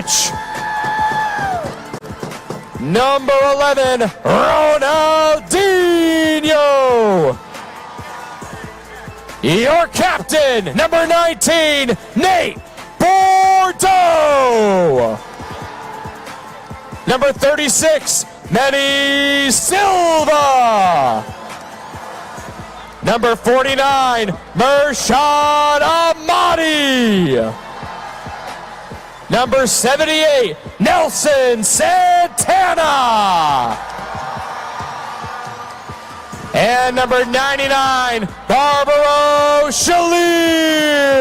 Savage. Number 11, Ronaldinho. Your captain, number 19, Nate Bordeaux. Number 36, Manny Silva. Number 49, Mershad Ahmadi. Number 78, Nelson Santana. And number 99, Barbaro Shalir.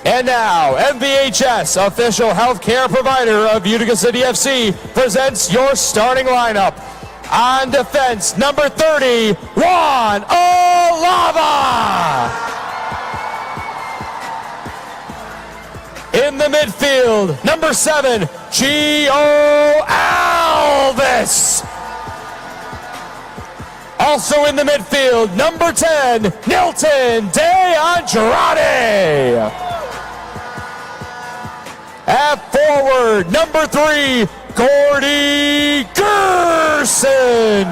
And now, MVHS, official healthcare provider of Utica City FC, presents your starting lineup. On defense, number 30, Juan Olava. In the midfield, number 7, Gio Alves. Also in the midfield, number 10, Nilton De Andrade. At forward, number 3, Gordy Gerson.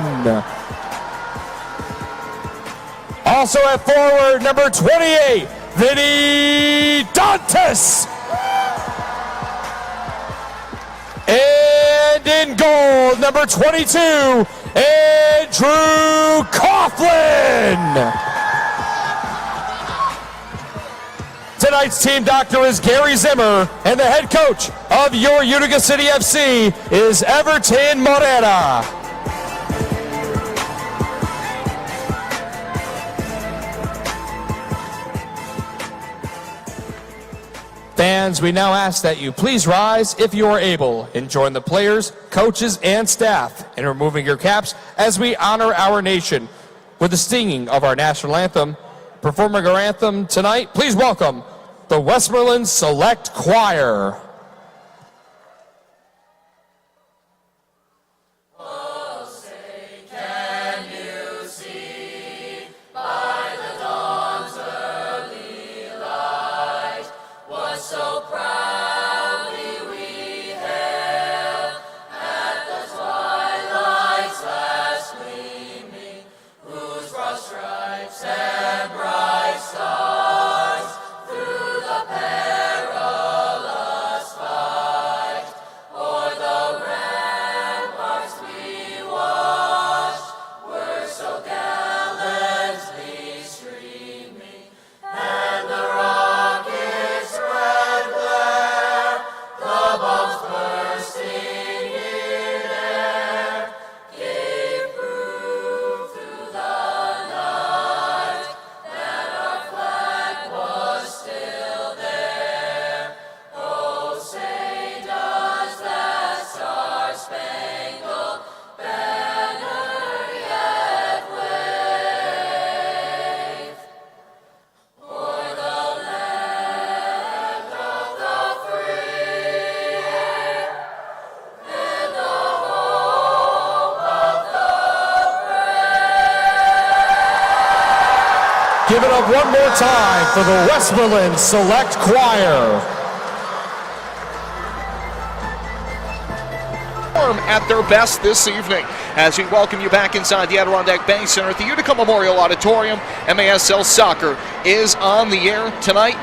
Also at forward, number 28, Vinny Dantas. And in goal, number 22, Andrew Coughlin. Tonight's team doctor is Gary Zimmer, and the head coach of your Utica City FC is Everton Morera. Fans, we now ask that you please rise if you are able and join the players, coaches, and staff in removing your caps as we honor our nation with the singing of our national anthem. Performing our anthem tonight, please welcome the Westmoreland Select Choir. Give it up one more time for the Westmoreland Select Choir. At their best this evening as we welcome you back inside the Adirondack Bank Center at the Utica Memorial Auditorium. MASL Soccer is on the air tonight.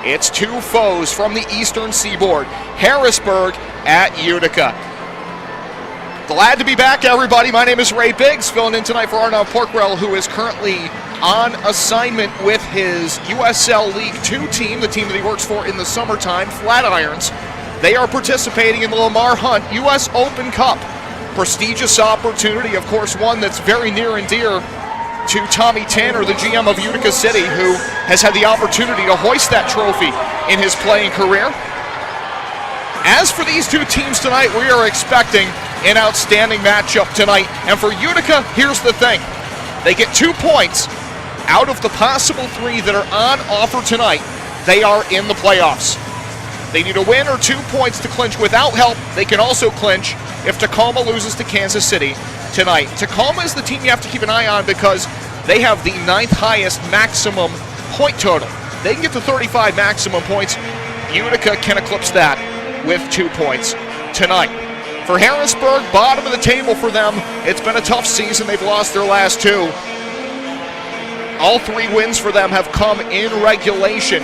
It's two foes from the Eastern Seaboard, Harrisburg at Utica. Glad to be back, everybody. My name is Ray Biggs, filling in tonight for Arnav Porkwell, who is currently on assignment with his USL League 2 team, the team that he works for in the summertime, Flatirons. They are participating in the Lamar Hunt U.S. Open Cup. Prestigious opportunity, of course, one that's very near and dear to Tommy Tanner, the GM of Utica City, who has had the opportunity to hoist that trophy in his playing career. As for these two teams tonight, we are expecting an outstanding matchup tonight. And for Utica, here's the thing. They get 2 points out of the possible 3 that are on offer tonight. They are in the playoffs. They need a win or 2 points to clinch. Without help, they can also clinch if Tacoma loses to Kansas City tonight. Tacoma is the team you have to keep an eye on because they have the 9th highest maximum point total They can get to 35 maximum points. Utica can eclipse that with 2 points tonight. For Harrisburg, bottom of the table for them. It's been a tough season. They've lost their last 2. All 3 wins for them have come in regulation.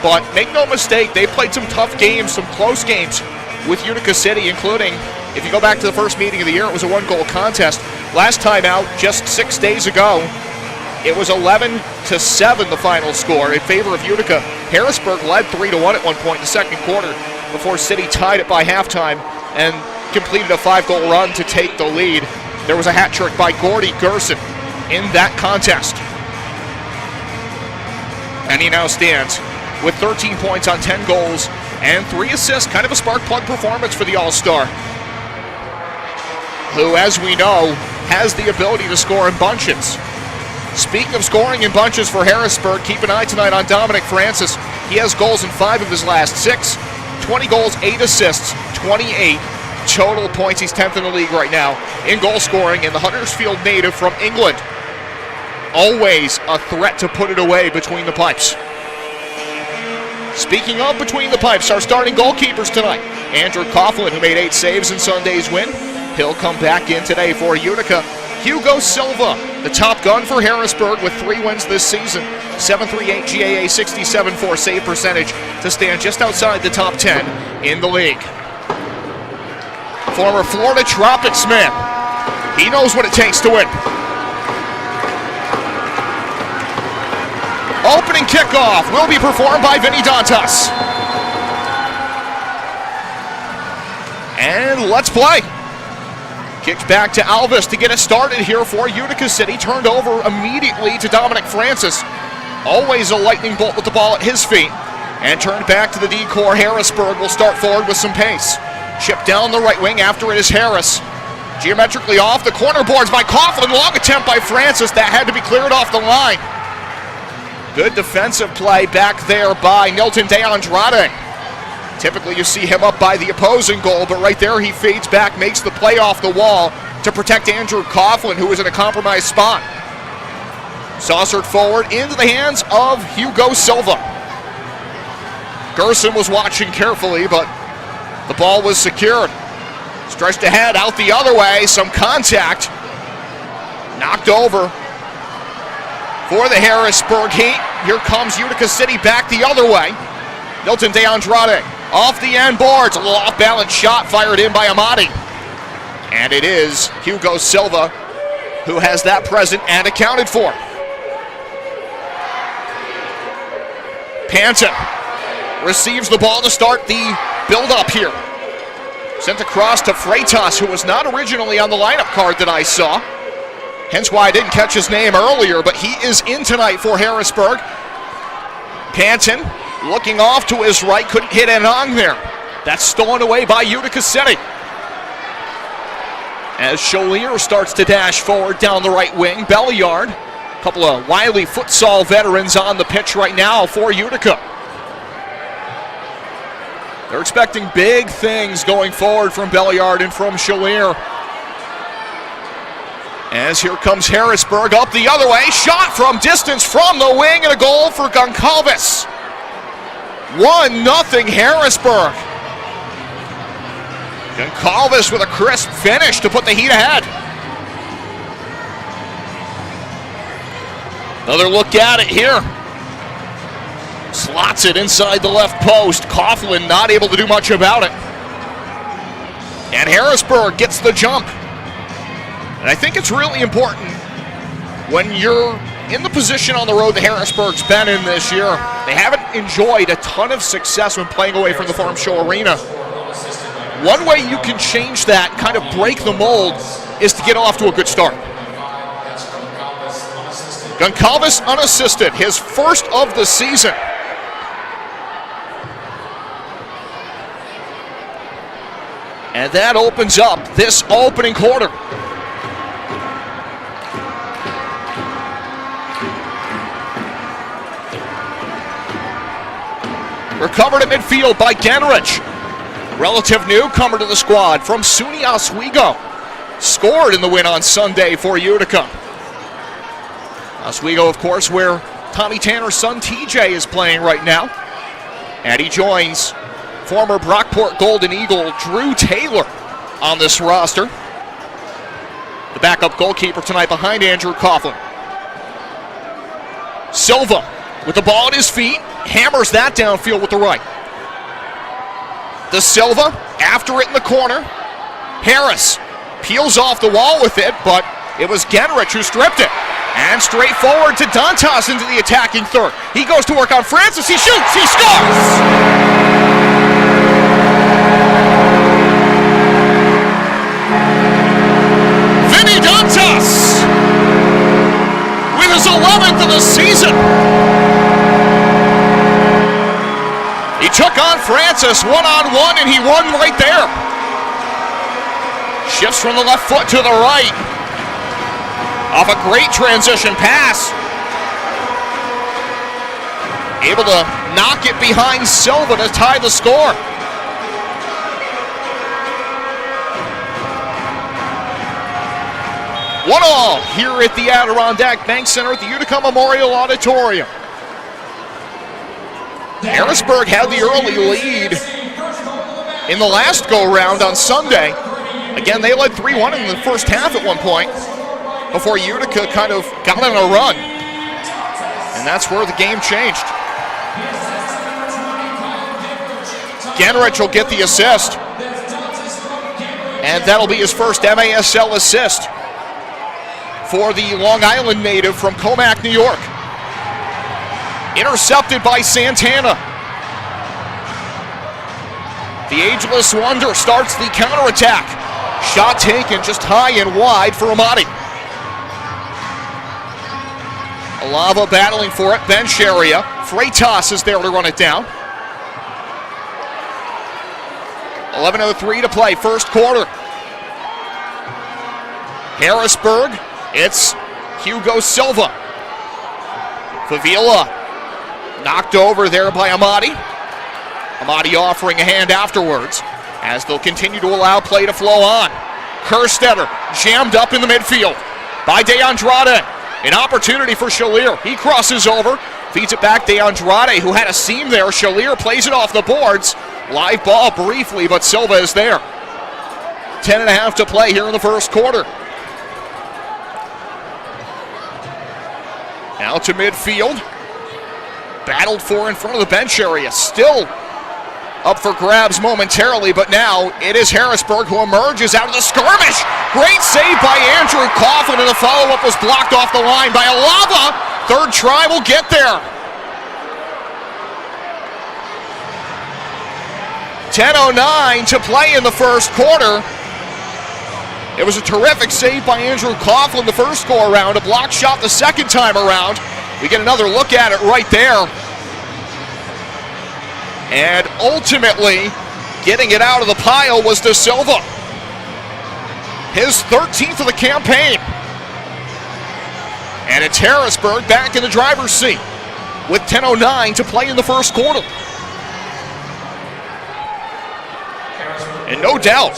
But make no mistake, they played some tough games, some close games with Utica City, including, if you go back to the first meeting of the year, it was a 1-goal contest. Last time out, just 6 days ago, it was 11-7 the final score in favor of Utica. Harrisburg led 3-1 at one point in the second quarter before City tied it by halftime and completed a 5-goal run to take the lead. There was a hat trick by Gordy Gerson in that contest. And he now stands with 13 points on 10 goals and 3 assists. Kind of a spark plug performance for the All-Star, who, as we know, has the ability to score in bunches. Speaking of scoring in bunches for Harrisburg, keep an eye tonight on Dominic Francis. He has goals in 5 of his last 6, 20 goals, 8 assists, 28 total points. He's 10th in the league right now in goal scoring, and the Huddersfield native from England. Always a threat to put it away between the pipes. Speaking of between the pipes, our starting goalkeepers tonight. Andrew Coughlin, who made 8 saves in Sunday's win. He'll come back in today for Utica. Hugo Silva, the top gun for Harrisburg with 3 wins this season. 7.38 GAA, 67.4 save percentage to stand just outside the top 10 in the league. Former Florida Tropics man. He knows what it takes to win. Opening kickoff will be performed by Vinny Dantas. And let's play. Kicked back to Alvis to get it started here for Utica City. Turned over immediately to Dominic Francis. Always a lightning bolt with the ball at his feet. And turned back to the D-core. Harrisburg will start forward with some pace. Chipped down the right wing. After it is Harris. Geometrically off the corner boards by Coughlin. Long attempt by Francis. That had to be cleared off the line. Good defensive play back there by Nilton De Andrade. Typically you see him up by the opposing goal, but right there he fades back, makes the play off the wall to protect Andrew Coughlin, who is in a compromised spot. Saucered forward into the hands of Hugo Silva. Gerson was watching carefully, but the ball was secured. Stretched ahead, out the other way, some contact. Knocked over for the Harrisburg Heat. Here comes Utica City back the other way. Nilton De Andrade off the end boards. A little off-balance shot fired in by Amati. And it is Hugo Silva who has that present and accounted for. Panton receives the ball to start the build-up here. Sent across to Freitas, who was not originally on the lineup card that I saw. Hence why I didn't catch his name earlier, but he is in tonight for Harrisburg. Panton looking off to his right, couldn't hit it on there. That's stolen away by Utica City. As Cholier starts to dash forward down the right wing, Belliard, a couple of wily futsal veterans on the pitch right now for Utica. They're expecting big things going forward from Belliard and from Cholier. As here comes Harrisburg up the other way. Shot from distance from the wing and a goal for Goncalves. 1-0 Harrisburg. Goncalves with a crisp finish to put the Heat ahead. Another look at it here. Slots it inside the left post. Coughlin not able to do much about it. And Harrisburg gets the jump. And I think it's really important when you're in the position on the road that Harrisburg's been in this year. They haven't enjoyed a ton of success when playing away from the Farm Show Arena. One way you can change that, kind of break the mold, is to get off to a good start. Goncalves unassisted, his first of the season. And that opens up this opening quarter. Recovered at midfield by Genrich. Relative newcomer to the squad from SUNY Oswego. Scored in the win on Sunday for Utica. Oswego, of course, where Tommy Tanner's son TJ is playing right now. And he joins former Brockport Golden Eagle Drew Taylor on this roster. The backup goalkeeper tonight behind Andrew Coughlin. Silva with the ball at his feet, hammers that downfield with the right. De Silva after it in the corner. Harris peels off the wall with it, but it was Genrich who stripped it. And straight forward to Dantas into the attacking third. He goes to work on Francis, he shoots, he scores! Vinny Dantas with his 11th of the season. He took on Francis one-on-one and he won right there. Shifts from the left foot to the right. Off a great transition pass. Able to knock it behind Silva to tie the score. One all here at the Adirondack Bank Center at the Utica Memorial Auditorium. Harrisburg had the early lead in the last go-round on Sunday. Again, they led 3-1 in the first half at one point before Utica kind of got on a run. And that's where the game changed. Genrich will get the assist. And that'll be his first MASL assist for the Long Island native from Comac, New York. Intercepted by Santana. The ageless wonder starts the counterattack. Shot taken just high and wide for Amati. Alava battling for it, bench area. Freitas is there to run it down. 11:03 to play, first quarter. Harrisburg, it's Hugo Silva. Favila knocked over there by Amati. Amati offering a hand afterwards as they'll continue to allow play to flow on. Kerstetter jammed up in the midfield by De Andrade. An opportunity for Shalier. He crosses over, feeds it back. De Andrade, who had a seam there. Shalier plays it off the boards. Live ball briefly, but Silva is there. 10:30 to play here in the first quarter. Now to midfield. Battled for in front of the bench area. Still up for grabs momentarily, but now it is Harrisburg who emerges out of the skirmish. Great save by Andrew Coughlin, and the follow-up was blocked off the line by Alava. Third try will get there. 10:09 to play in the first quarter. It was a terrific save by Andrew Coughlin the first go-around, a block shot the second time around. We get another look at it right there. And ultimately, getting it out of the pile was De Silva. His 13th of the campaign. And it's Harrisburg back in the driver's seat with 10:09 to play in the first quarter. And no doubt,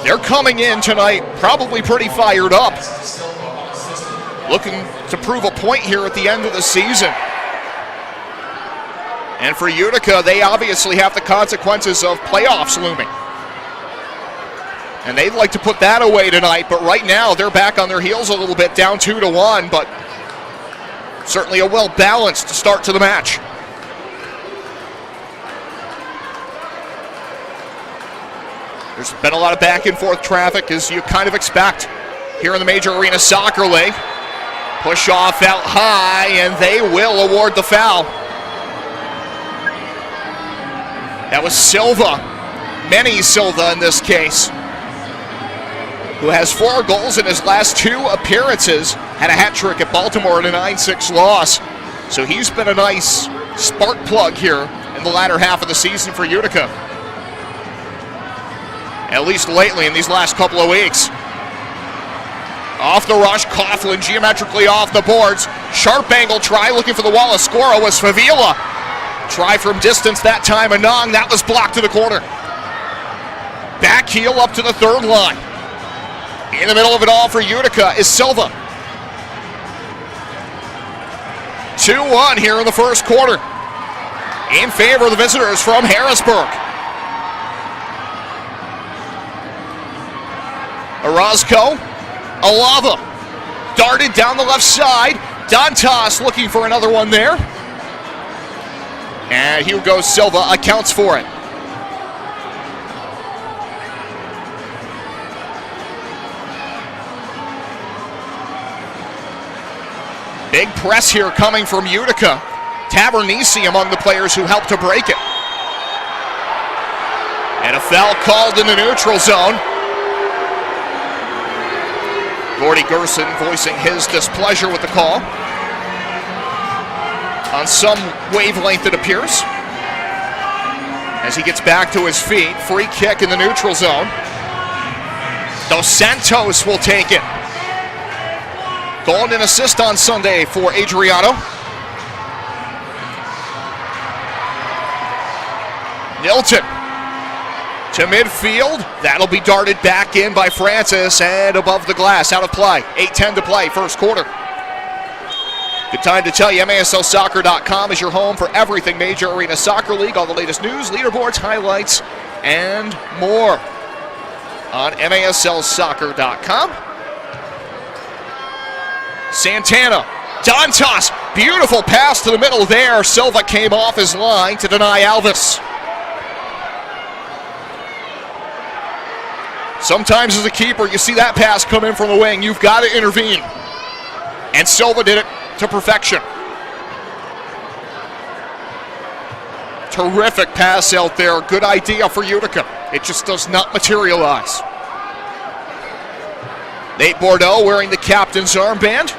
they're coming in tonight probably pretty fired up. Looking to prove a point here at the end of the season. And for Utica, they obviously have the consequences of playoffs looming. And they'd like to put that away tonight, but right now they're back on their heels a little bit, down 2-1, but certainly a well-balanced start to the match. There's been a lot of back and forth traffic, as you kind of expect here in the Major Arena Soccer League. Push off out high, and they will award the foul. That was Silva, Manny Silva in this case, who has 4 goals in his last 2 appearances, had a hat trick at Baltimore in a 9-6 loss. So he's been a nice spark plug here in the latter half of the season for Utica. At least lately in these last couple of weeks. Off the rush, Coughlin geometrically off the boards. Sharp angle try, looking for the wall. A scorer was Favila. Try from distance that time, Anong. That was blocked to the corner. Back heel up to the third line. In the middle of it all for Utica is Silva. 2-1 here in the first quarter in favor of the visitors from Harrisburg. Orozco, Alava, darted down the left side. Dantas looking for another one there. And Hugo Silva accounts for it. Big press here coming from Utica. Tavernisi among the players who helped to break it. And a foul called in the neutral zone. Gordy Gerson voicing his displeasure with the call. On some wavelength, it appears. As he gets back to his feet, free kick in the neutral zone. Dos Santos will take it. Goal and an assist on Sunday for Adriano. Nilton to midfield. That'll be darted back in by Francis and above the glass, out of play. 8:10 to play, first quarter. Good time to tell you, MASLsoccer.com is your home for everything Major Arena Soccer League. All the latest news, leaderboards, highlights, and more on MASLsoccer.com. Santana, Dantas, beautiful pass to the middle there. Silva came off his line to deny Alvis. Sometimes as a keeper, you see that pass come in from the wing, you've got to intervene. And Silva did it to perfection. Terrific pass out there, good idea for Utica. It just does not materialize. Nate Bordeaux wearing the captain's armband.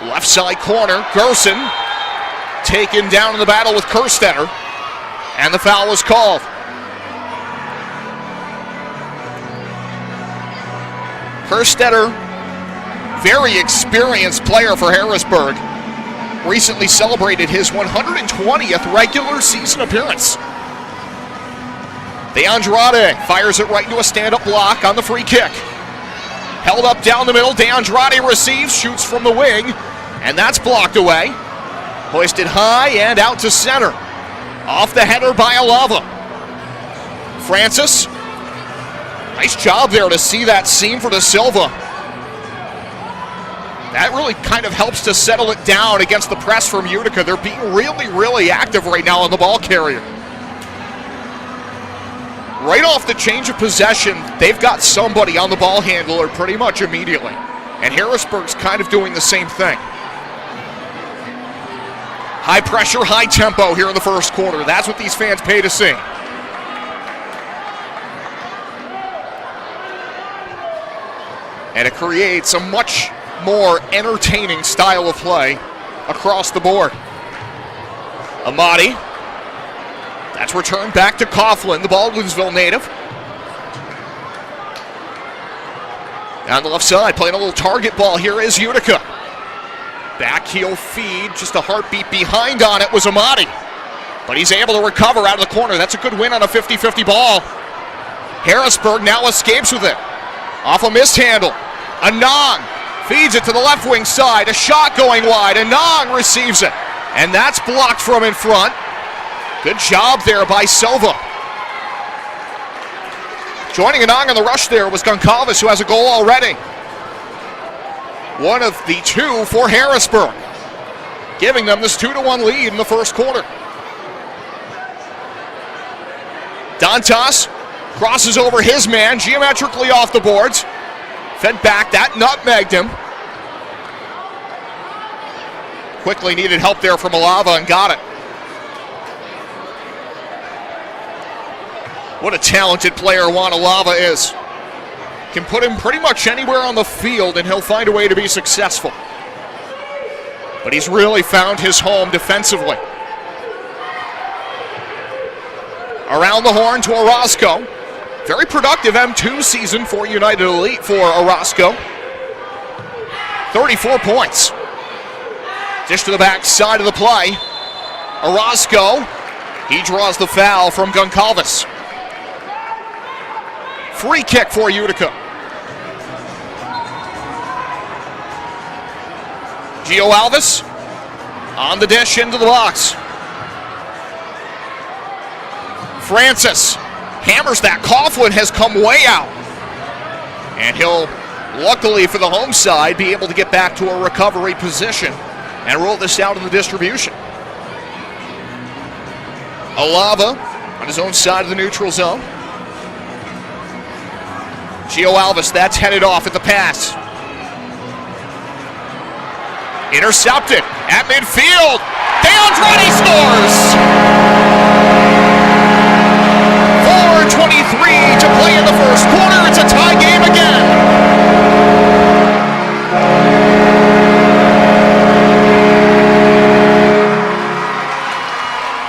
Left side corner, Gerson taken down in the battle with Kerstetter, and the foul was called. Kerstetter, very experienced player for Harrisburg, recently celebrated his 120th regular season appearance. De Andrade fires it right into a stand-up block on the free kick. Held up down the middle, De Andrade receives, shoots from the wing, and that's blocked away. Hoisted high and out to center. Off the header by Alava. Francis, nice job there to see that seam for De Silva. That really kind of helps to settle it down against the press from Utica. They're being really, really active right now on the ball carrier. Right off the change of possession, they've got somebody on the ball handler pretty much immediately. And Harrisburg's kind of doing the same thing. High pressure, high tempo here in the first quarter. That's what these fans pay to see. And it creates a much more entertaining style of play across the board. Amati. That's returned back to Coughlin, the Baldwinsville native. On the left side, playing a little target ball here is Utica. Back heel feed, just a heartbeat behind on it was Amati. But he's able to recover out of the corner. That's a good win on a 50-50 ball. Harrisburg now escapes with it. Off a mishandle. Anang feeds it to the left wing side. A shot going wide. Anang receives it. And that's blocked from in front. Good job there by Silva. Joining Anang on the rush there was Goncalves, who has a goal already. One of the two for Harrisburg, giving them this 2-1 lead in the first quarter. Dantas crosses over his man, geometrically off the boards. Fed back, that nutmegged him. Quickly needed help there from Alava and got it. What a talented player Juan Alava is. Can put him pretty much anywhere on the field and he'll find a way to be successful. But he's really found his home defensively. Around the horn to Orozco. Very productive M2 season for United Elite for Orozco. 34 points. Dish to the back side of the play. Orozco, he draws the foul from Goncalves. Free kick for Utica. Gio Alves on the dish into the box. Francis hammers that. Coughlin has come way out. And he'll, luckily for the home side, be able to get back to a recovery position and roll this out in the distribution. Alava on his own side of the neutral zone. Gio Alves, that's headed off at the pass. Intercepted at midfield. DeAndrade scores! 4:23 to play in the first quarter. It's a tie game again.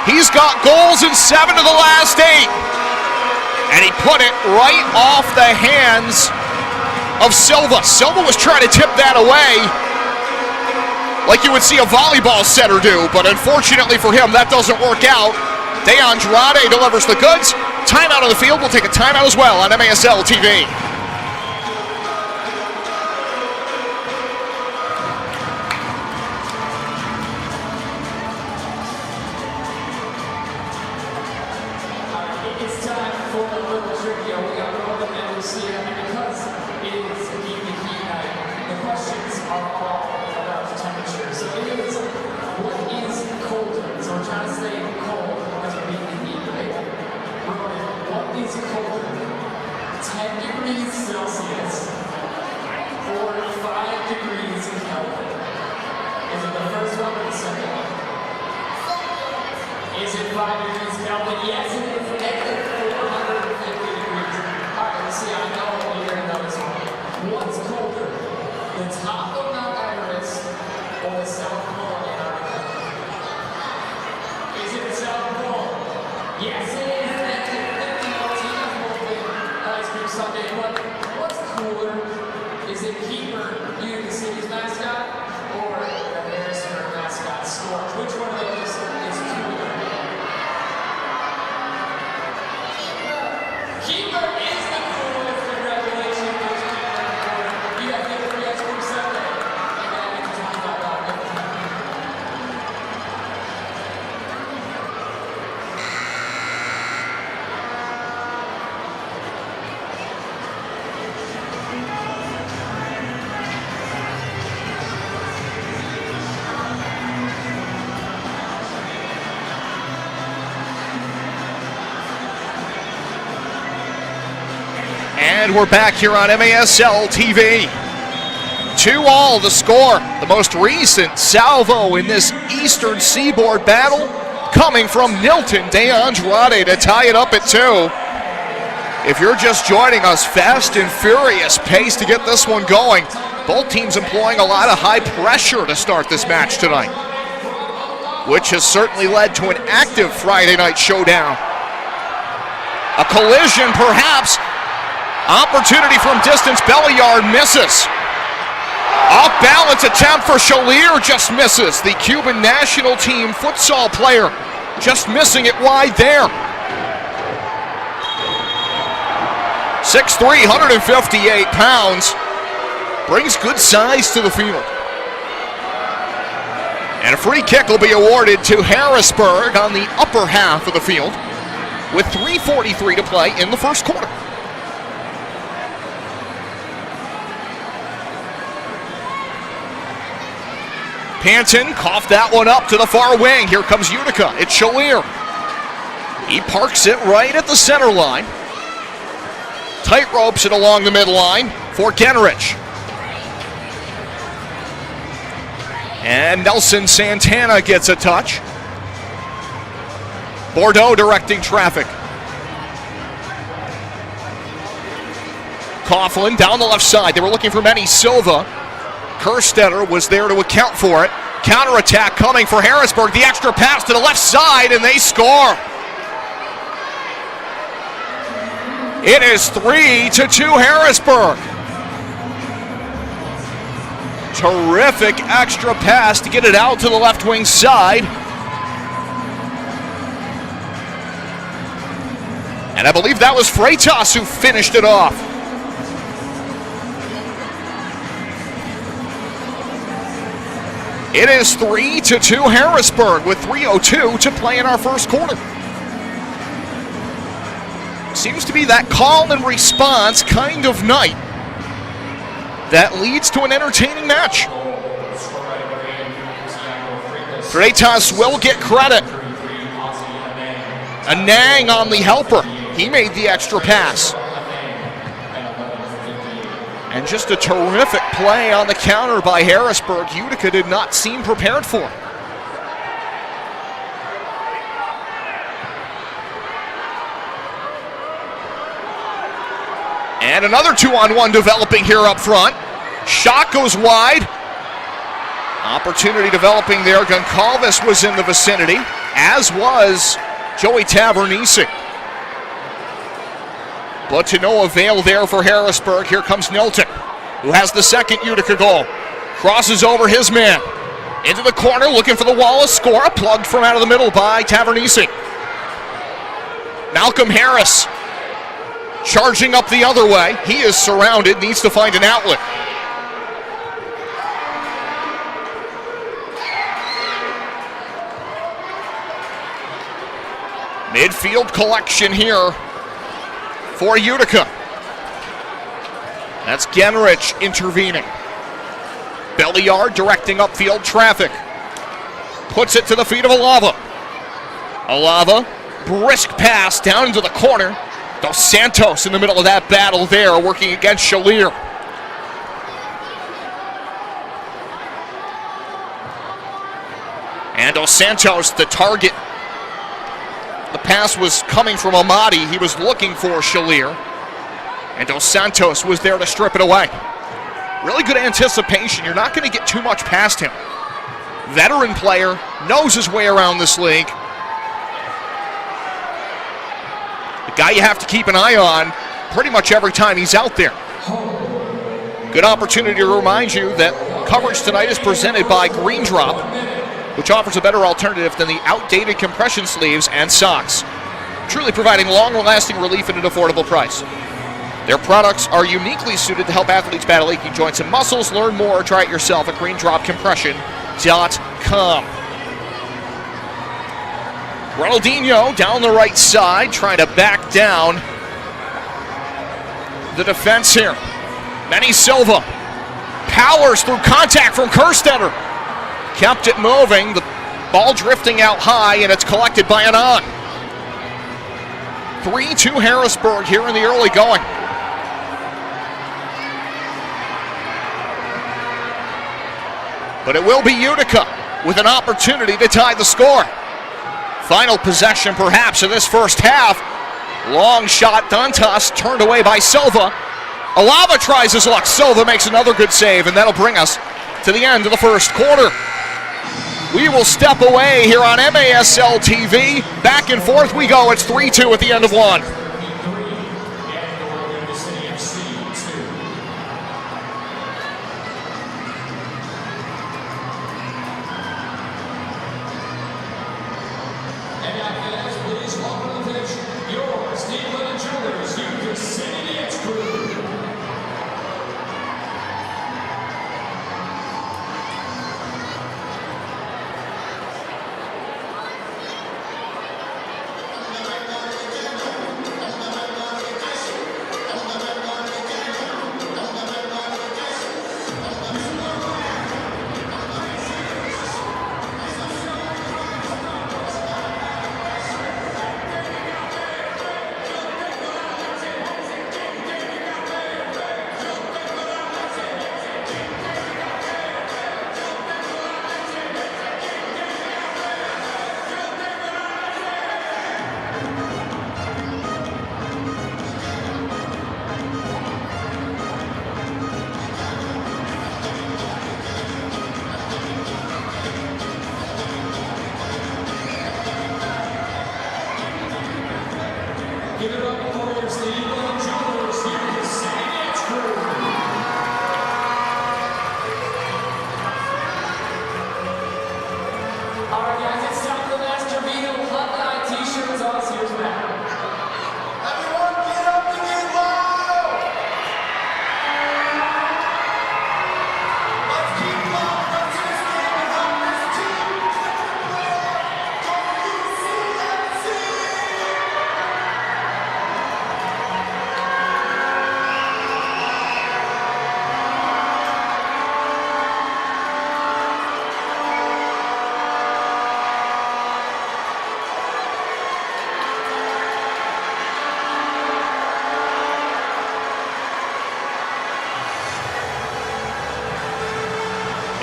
He's got goals in 7 of the last 8. And he put it right off the hands of Silva. Silva was trying to tip that away like you would see a volleyball setter do, but unfortunately for him, that doesn't work out. DeAndrade delivers the goods. Timeout on the field. We'll take a timeout as well on MASL TV. It's time for a little trivia. We got Roman and Lucia, and because it is a Utica Heat night, the questions are all about the temperature. So it is, what is colder? So we're trying to stay cold as we're being the heat, right? Roman, what is colder? 10 degrees Celsius or 5 degrees Kelvin? Is it the first one or the second one? Is it 5 degrees Kelvin? Yes, it is. See, I know you're going to know this one. What's colder, the top of Mount Everest or the South Pole of Antarctica? Is it the South Pole? Yes, it is. Ice Cream Sunday. But what's cooler? Is it Keeper, Utica City's mascot, or the Harrisburg mascot, Storm? Which one of those is cooler? Keeper is the coolest. Congratulations, Coach Keeper. You guys get a free Ice Cream Sunday. And then I get to $25. And we're back here on MASL TV. 2-2 the score. The most recent salvo in this Eastern Seaboard battle coming from Nilton DeAndrade to tie it up at 2. If you're just joining us, fast and furious pace to get this one going. Both teams employing a lot of high pressure to start this match tonight, which has certainly led to an active Friday night showdown. A collision perhaps. Opportunity from distance. Belliard misses. Off balance attempt for Chalier, just misses. The Cuban national team futsal player just missing it wide there. 6'3", 158 pounds. Brings good size to the field. And a free kick will be awarded to Harrisburg on the upper half of the field with 3:43 to play in the first quarter. Panton coughed that one up to the far wing. Here comes Utica. It's Chalier. He parks it right at the center line. Tight ropes it along the midline for Genrich. And Nelson Santana gets a touch. Bordeaux directing traffic. Coughlin down the left side. They were looking for Manny Silva. Kerstetter was there to account for it. Counterattack coming for Harrisburg. The extra pass to the left side, and they score. It is 3-2 Harrisburg. Terrific extra pass to get it out to the left wing side. And I believe that was Freitas who finished it off. It is 3-2 Harrisburg with 3:02 to play in our first quarter. Seems to be that call and response kind of night that leads to an entertaining match. Freitas will get credit. A nang on the helper. He made the extra pass. And just a terrific play on the counter by Harrisburg. Utica did not seem prepared for. And another 2-on-1 developing here up front. Shot goes wide. Opportunity developing there. Goncalves was in the vicinity, as was Joey Tavernisi. But to no avail there for Harrisburg. Here comes Nilton, who has the second Utica goal. Crosses over his man. Into the corner, looking for the Wallace score. Plugged from out of the middle by Tavernisi. Malcolm Harris charging up the other way. He is surrounded, needs to find an outlet. Midfield collection here for Utica. That's Genrich intervening. Belliard directing upfield traffic. Puts it to the feet of Alava. Alava, brisk pass down into the corner. Dos Santos in the middle of that battle there, working against Shalier. And Dos Santos, the target. The pass was coming from Amadi. He was looking for Shalier. And Dos Santos was there to strip it away. Really good anticipation. You're not going to get too much past him. Veteran player, knows his way around this league. The guy you have to keep an eye on pretty much every time he's out there. Good opportunity to remind you that coverage tonight is presented by Green Drop, which offers a better alternative than the outdated compression sleeves and socks, truly providing long-lasting relief at an affordable price. Their products are uniquely suited to help athletes battle aching joints and muscles. Learn more or try it yourself at greendropcompression.com. Ronaldinho down the right side, trying to back down the defense here. Manny Silva powers through contact from Kerstetter. Kept it moving, the ball drifting out high, and it's collected by Anand. 3-2 Harrisburg here in the early going. But it will be Utica with an opportunity to tie the score. Final possession perhaps of this first half. Long shot, Dantas turned away by Silva. Alava tries his luck. Silva makes another good save, and that'll bring us to the end of the first quarter. We will step away here on MASL TV. Back and forth we go. It's 3-2 at the end of one.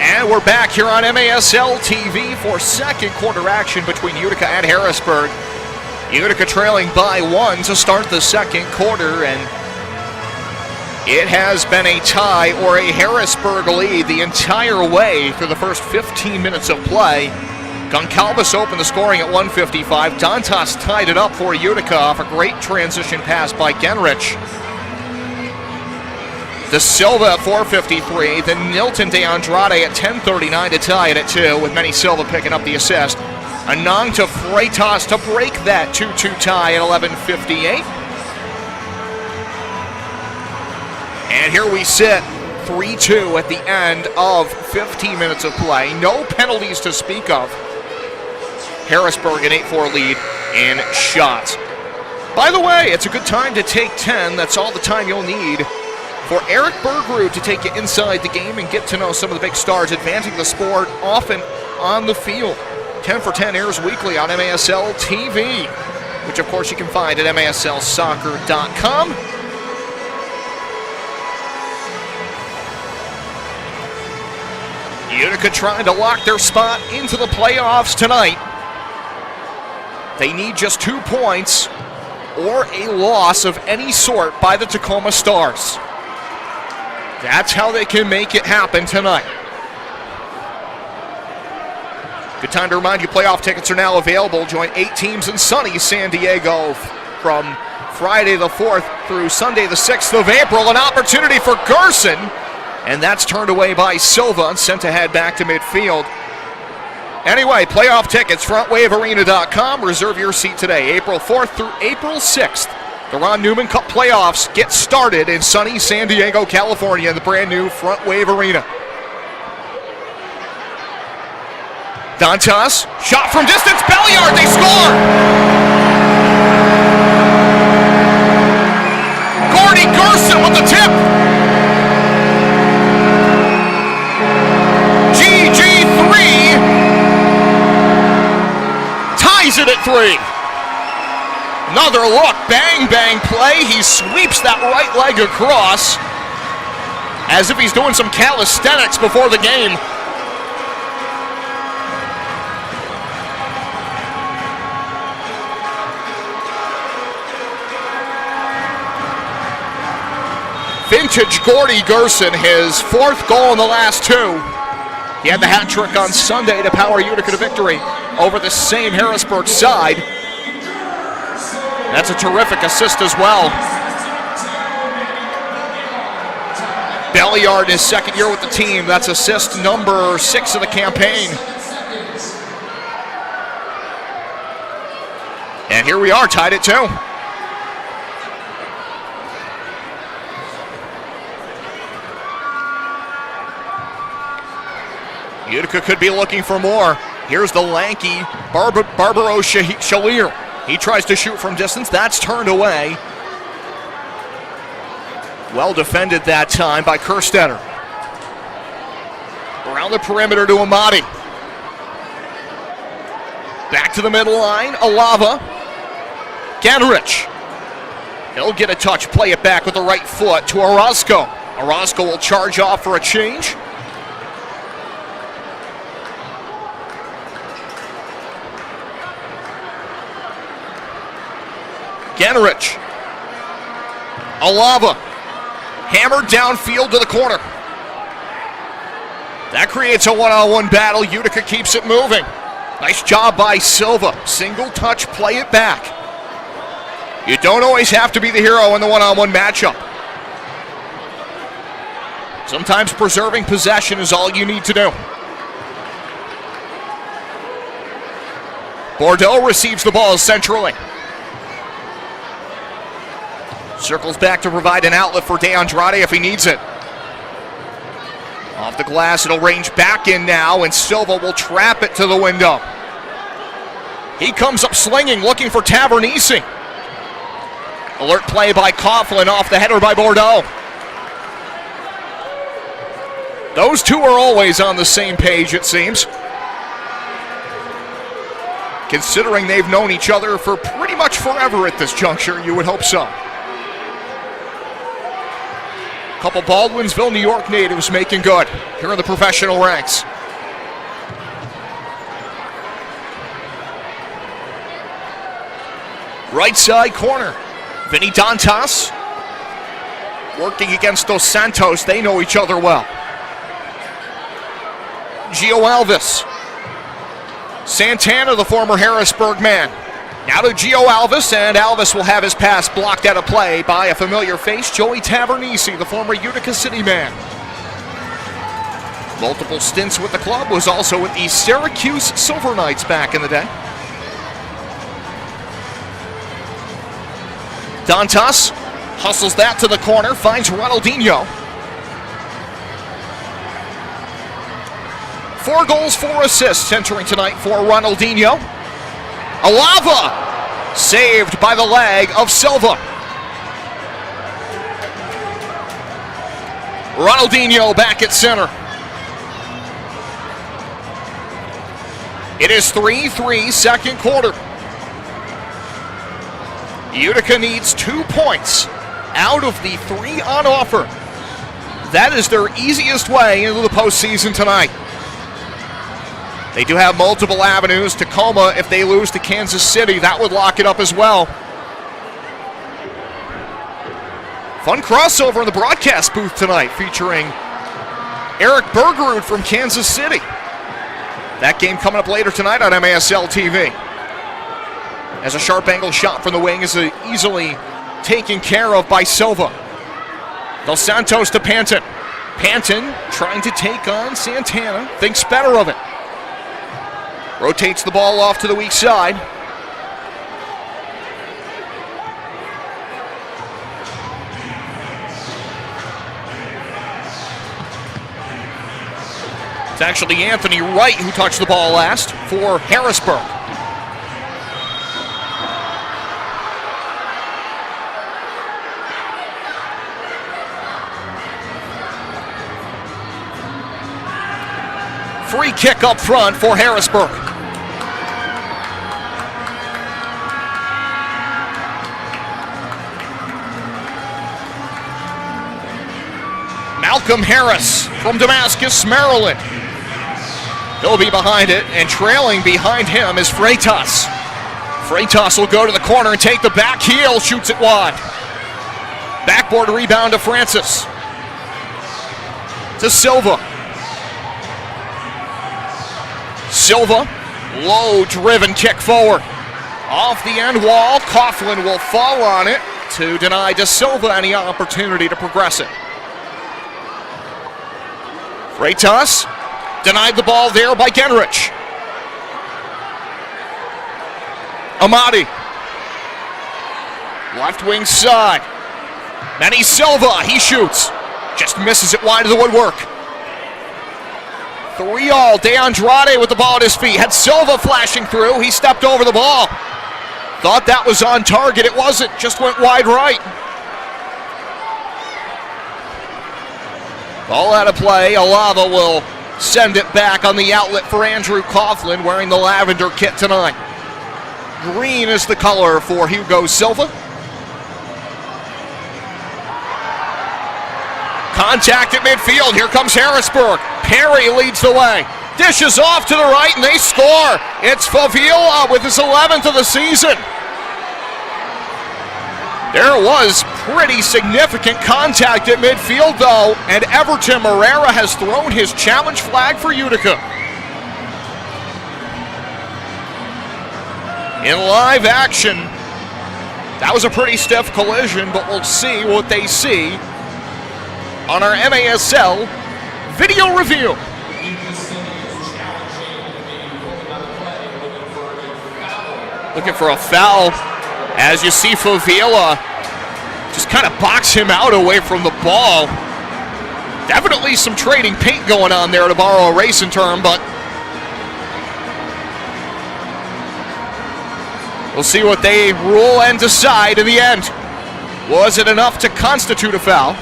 And we're back here on MASL TV for second quarter action between Utica and Harrisburg. Utica trailing by 1 to start the second quarter, and it has been a tie or a Harrisburg lead the entire way through the first 15 minutes of play. Goncalves opened the scoring at 1:55. Dantas tied it up for Utica off a great transition pass by Genrich. De Silva at 4:53. Then Nilton de Andrade at 10:39 to tie it at 2, with Manny Silva picking up the assist. Anang to Freitas to break that 2-2 tie at 11:58. And here we sit, 3-2 at the end of 15 minutes of play. No penalties to speak of. Harrisburg an 8-4 lead in shots. By the way, it's a good time to take 10. That's all the time you'll need for Eric Bergerud to take you inside the game and get to know some of the big stars advancing the sport often on the field. 10 for 10 airs weekly on MASL TV, which of course you can find at maslsoccer.com. Utica trying to lock their spot into the playoffs tonight. They need just 2 points or a loss of any sort by the Tacoma Stars. That's how they can make it happen tonight. Good time to remind you, playoff tickets are now available. Join 8 teams in sunny San Diego from Friday the 4th through Sunday the 6th of April. An opportunity for Gerson, and that's turned away by Silva and sent ahead back to midfield. Anyway, playoff tickets, frontwavearena.com. Reserve your seat today, April 4th through April 6th. The Ron Newman Cup playoffs get started in sunny San Diego, California, in the brand new Front Wave Arena. Dantas, shot from distance, Belliard, they score! Gordy Gerson with the tip! GG3 ties it at 3. Another look, bang, bang play. He sweeps that right leg across as if he's doing some calisthenics before the game. Vintage Gordy Gerson, his 4th goal in the last 2. He had the hat trick on Sunday to power Utica to victory over the same Harrisburg side. That's a terrific assist as well. Belliard, his 2nd year with the team. That's assist number 6 of the campaign. And here we are, tied at 2. Utica could be looking for more. Here's the lanky Barbaro Shalir. He tries to shoot from distance. That's turned away. Well defended that time by Kerstetter. Around the perimeter to Amati. Back to the middle line. Alava. Genrich. He'll get a touch. Play it back with the right foot to Orozco. Orozco will charge off for a change. Genrich. Alava. Hammered downfield to the corner. That creates a one-on-one battle. Utica keeps it moving. Nice job by Silva. Single touch, play it back. You don't always have to be the hero in the one-on-one matchup. Sometimes preserving possession is all you need to do. Bordeaux receives the ball centrally. Circles back to provide an outlet for De Andrade if he needs it. Off the glass, it'll range back in now, and Silva will trap it to the window. He comes up slinging, looking for Tavernisi. Alert play by Coughlin, off the header by Bordeaux. Those two are always on the same page, it seems. Considering they've known each other for pretty much forever at this juncture, you would hope so. couple Baldwinsville, New York natives making good here in the professional ranks. Right side corner, Vinny Dantas working against Dos Santos. They know each other well. Gio Alves. Santana, the former Harrisburg man. Now to Gio Alves, and Alves will have his pass blocked out of play by a familiar face, Joey Tavernisi, the former Utica City man. Multiple stints with the club, was also with the Syracuse Silver Knights back in the day. Dantas hustles that to the corner, finds Ronaldinho. 4 goals, 4 assists entering tonight for Ronaldinho. Alava saved by the leg of Silva. Ronaldinho back at center. It is 3-3 second quarter. Utica needs 2 points out of the 3 on offer. That is their easiest way into the postseason tonight. They do have multiple avenues. Tacoma, if they lose to Kansas City, that would lock it up as well. Fun crossover in the broadcast booth tonight featuring Eric Bergerud from Kansas City. That game coming up later tonight on MASL TV. As a sharp angle shot from the wing is easily taken care of by Silva. Dos Santos to Panton. Panton trying to take on Santana, thinks better of it. Rotates the ball off to the weak side. It's actually Anthony Wright who touched the ball last for Harrisburg. Free kick up front for Harrisburg. Malcolm Harris from Damascus, Maryland. He'll be behind it, and trailing behind him is Freitas. Freitas will go to the corner and take the back heel, shoots it wide. Backboard rebound to Francis. To Silva. Silva, low driven kick forward. Off the end wall, Coughlin will fall on it to deny De Silva any opportunity to progress it. Freitas denied the ball there by Genrich. Amati. Left wing side. Manny Silva, he shoots. Just misses it wide of the woodwork. 3-all, De Andrade with the ball at his feet. Had Silva flashing through, he stepped over the ball. Thought that was on target, it wasn't, just went wide right. Ball out of play, Alava will send it back on the outlet for Andrew Coughlin, wearing the lavender kit tonight. Green is the color for Hugo Silva. Contact at midfield, here comes Harrisburg. Perry leads the way. Dishes off to the right and they score. It's Favila with his 11th of the season. There was pretty significant contact at midfield though, and Everton Morera has thrown his challenge flag for Utica. In live action, that was a pretty stiff collision, but we'll see what they see on our MASL video review. Looking for a foul as you see Favila just kind of box him out away from the ball. Definitely some trading paint going on there, to borrow a racing term, but we'll see what they rule and decide in the end. Was it enough to constitute a foul?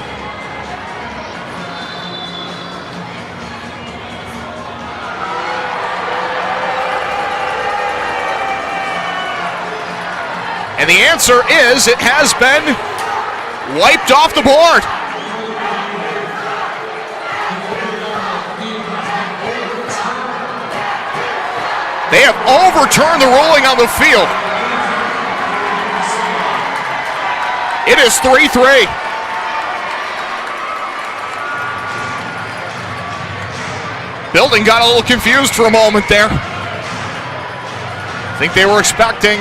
And the answer is it has been wiped off the board. They have overturned the ruling on the field. It is 3-3. Building got a little confused for a moment there. I think they were expecting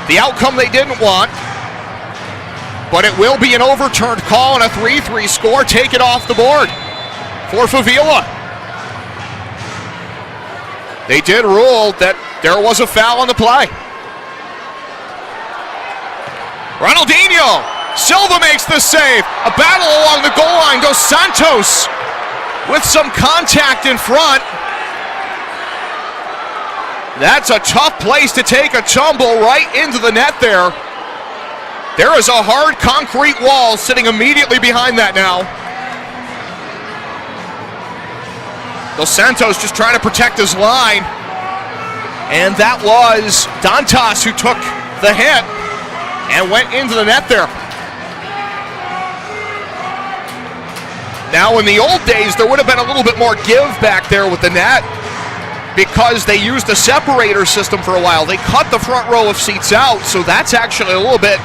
the outcome they didn't want. But it will be an overturned call and a 3-3 score. Take it off the board for Favila. They did rule that there was a foul on the play. Ronaldinho. Silva makes the save. A battle along the goal line. Dos Santos with some contact in front. That's a tough place to take a tumble right into the net there. There is a hard concrete wall sitting immediately behind that now. Dos Santos just trying to protect his line. And that was Dantas who took the hit and went into the net there. Now in the old days, there would have been a little bit more give back there with the net because they used a separator system for a while. They cut the front row of seats out, so that's actually a little bit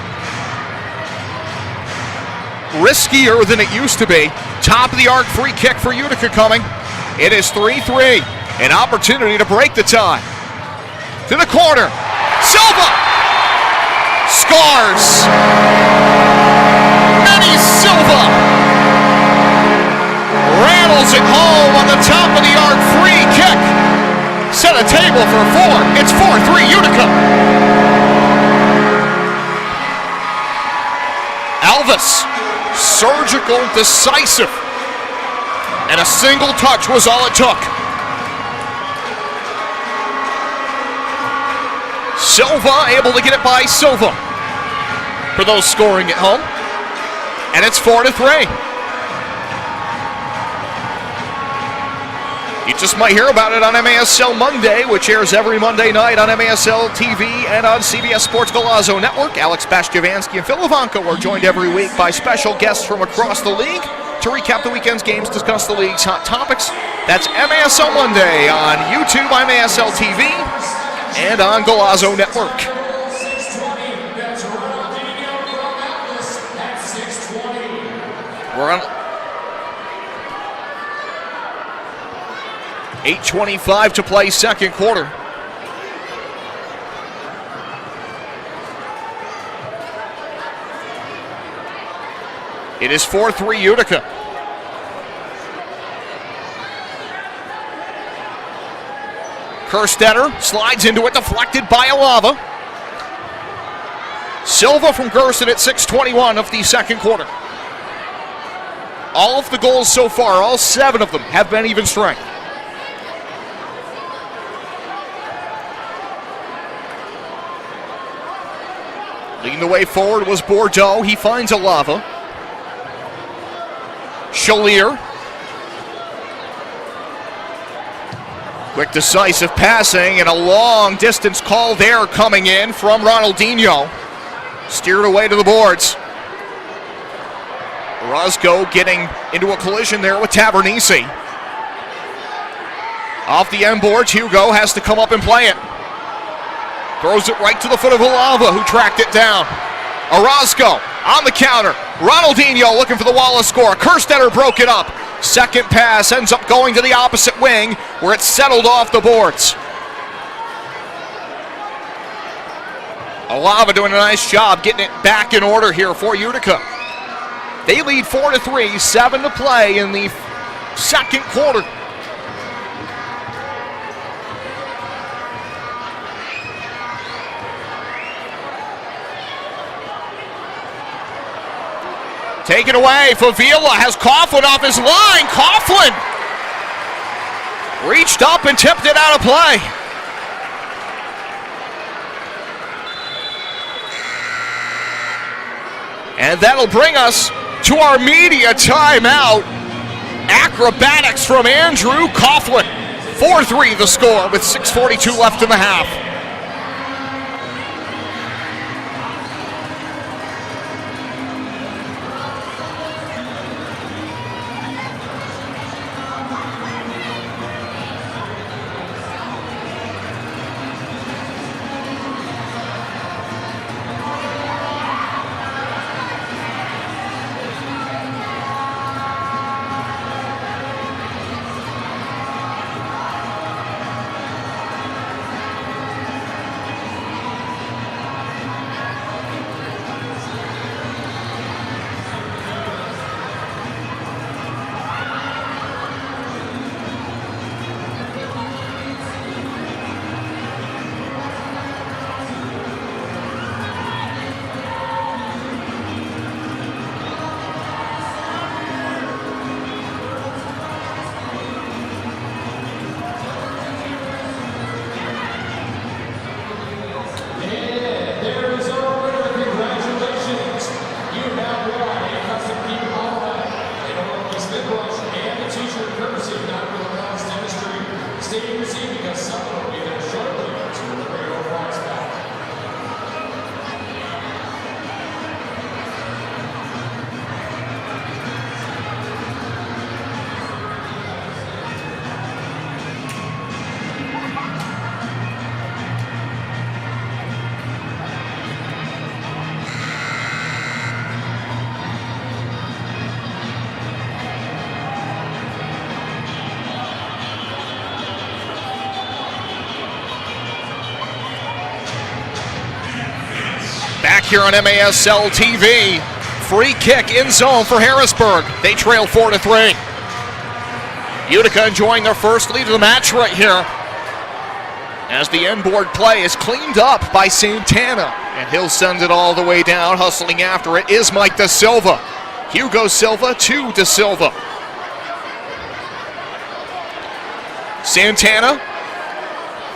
riskier than it used to be. Top of the arc free kick for Utica coming. It is 3-3. An opportunity to break the tie. To the corner. Silva scores. Manny Silva rattles it home on the top of the arc free kick. Set a table for 4. It's 4-3 Utica. Elvis, surgical, decisive, and a single touch was all it took. Silva able to get it by Silva for those scoring at home, and it's 4-3. You just might hear about it on MASL Monday, which airs every Monday night on MASL TV and on CBS Sports Golazo Network. Alex Bashjovansky and Phil Ivanko are joined every week by special guests from across the league to recap the weekend's games, discuss the league's hot topics. That's MASL Monday on YouTube, MASL TV, and on Golazo Network. We're on 8:25 to play second quarter. It is 4-3 Utica. Kerstetter slides into it, deflected by Alava. Silva from Gerson at 6:21 of the second quarter. All of the goals so far, all 7 of them, have been even strength. Leading the way forward was Bordeaux. He finds Alava. Chalier. Quick, decisive passing and a long distance call there coming in from Ronaldinho. Steered away to the boards. Orozco getting into a collision there with Tavernisi. Off the end boards, Hugo has to come up and play it. Throws it right to the foot of Alava, who tracked it down. Orozco on the counter. Ronaldinho looking for the Wallace score. Kerstetter broke it up. Second pass ends up going to the opposite wing, where it's settled off the boards. Alava doing a nice job getting it back in order here for Utica. They lead 4-3, 7 to play in the second quarter. Taken away, Favila has Coughlin off his line. Coughlin reached up and tipped it out of play. And that'll bring us to our media timeout. Acrobatics from Andrew Coughlin. 4-3 the score with 6:42 left in the half. here on MASL TV. Free kick in zone for Harrisburg. They trail 4-3. Utica enjoying their first lead of the match right here, as the inboard play is cleaned up by Santana, and he'll send it all the way down. Hustling after it is Mike Da Silva. Hugo Silva to Da Silva. Santana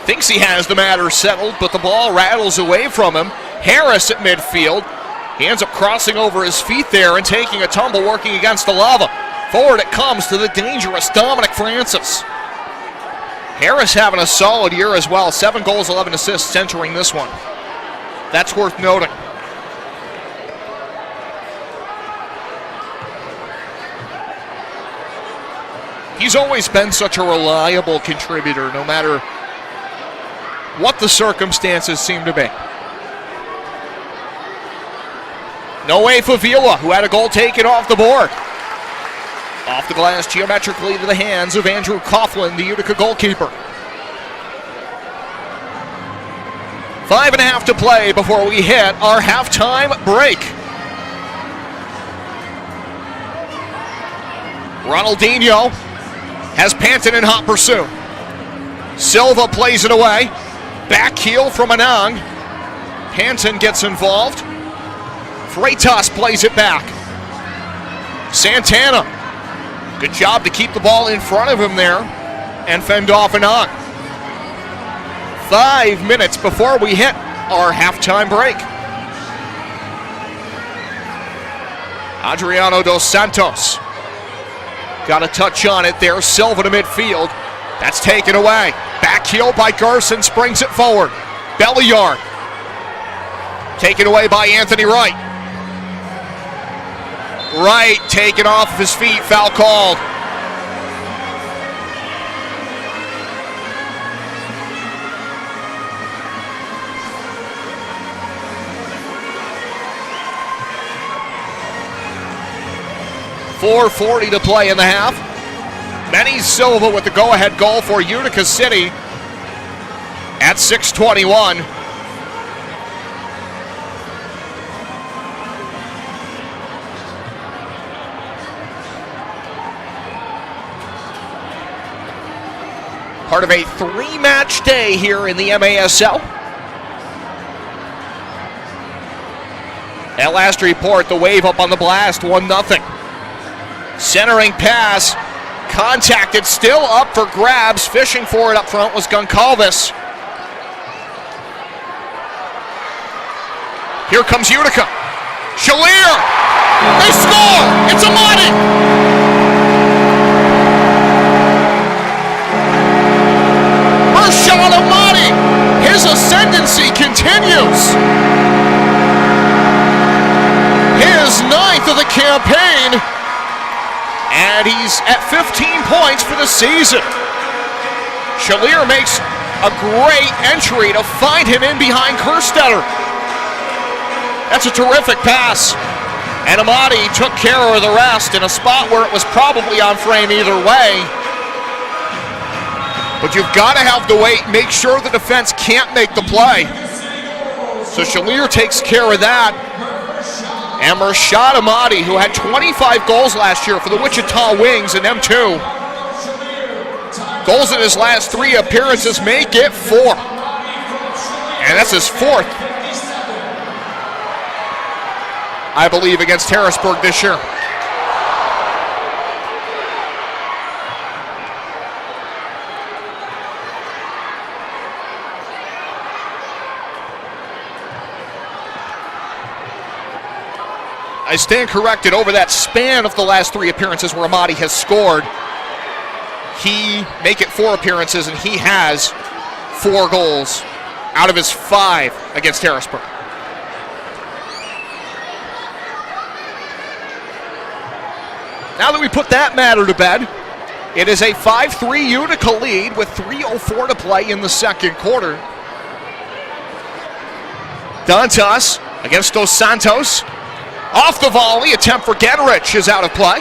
thinks he has the matter settled, but the ball rattles away from him. Harris at midfield. He ends up crossing over his feet there and taking a tumble, working against the lava. Forward it comes to the dangerous Dominic Francis. Harris having a solid year as well. 7 goals, 11 assists entering this one. That's worth noting. He's always been such a reliable contributor, no matter what the circumstances seem to be. No way for Vila, who had a goal taken off the board. Off the glass, geometrically to the hands of Andrew Coughlin, the Utica goalkeeper. 5.5 to play before we hit our halftime break. Ronaldinho has Panton in hot pursuit. Silva plays it away. Back heel from Anang. Panton gets involved. Freitas plays it back. Santana. Good job to keep the ball in front of him there and fend off Anang. 5 minutes before we hit our halftime break. Adriano Dos Santos got a touch on it there. Silva to midfield. That's taken away. Back heel by Garson, springs it forward. Belliard. Taken away by Anthony Wright. Wright taken off of his feet, foul called. .440 to play in the half. Manny Silva with the go-ahead goal for Utica City at 6:21. Part of a 3-match day here in the MASL. At last report, the Wave up on the blast, 1-0. Centering pass, contacted, still up for grabs. Fishing for it up front was Goncalves. Here comes Utica. Shalier! They score! It's Amati! Mershon Amati! His ascendancy continues. His 9th of the campaign. And he's at 15 points for the season. Shalier makes a great entry to find him in behind Kerstetter. That's a terrific pass. And Amati took care of the rest in a spot where it was probably on frame either way. But you've got to have the weight, make sure the defense can't make the play. So Shalier takes care of that. And Mershad Amati, who had 25 goals last year for the Wichita Wings in M2. Goals in his last 3 appearances make it 4. And that's his 4th, I believe, against Harrisburg this year. I stand corrected. Over that span of the last 3 appearances where Amati has scored, he make it 4 appearances, and he has 4 goals out of his 5 against Harrisburg. Now that we put that matter to bed, it is a 5-3 Utica lead with 3:04 to play in the second quarter. Dantas against Dos Santos. Off the volley, attempt for Getterich is out of play.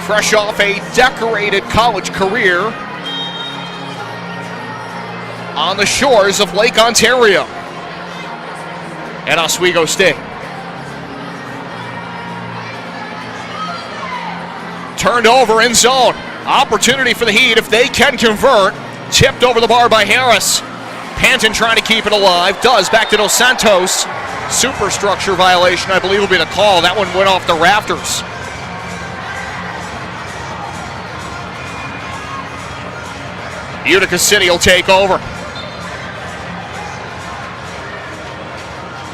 Fresh off a decorated college career, on the shores of Lake Ontario at Oswego State. Turned over in zone. Opportunity for the Heat if they can convert. Tipped over the bar by Harris. Panton trying to keep it alive. Does. Back to Dos Santos. Superstructure violation, I believe, will be the call. That one went off the rafters. Utica City will take over.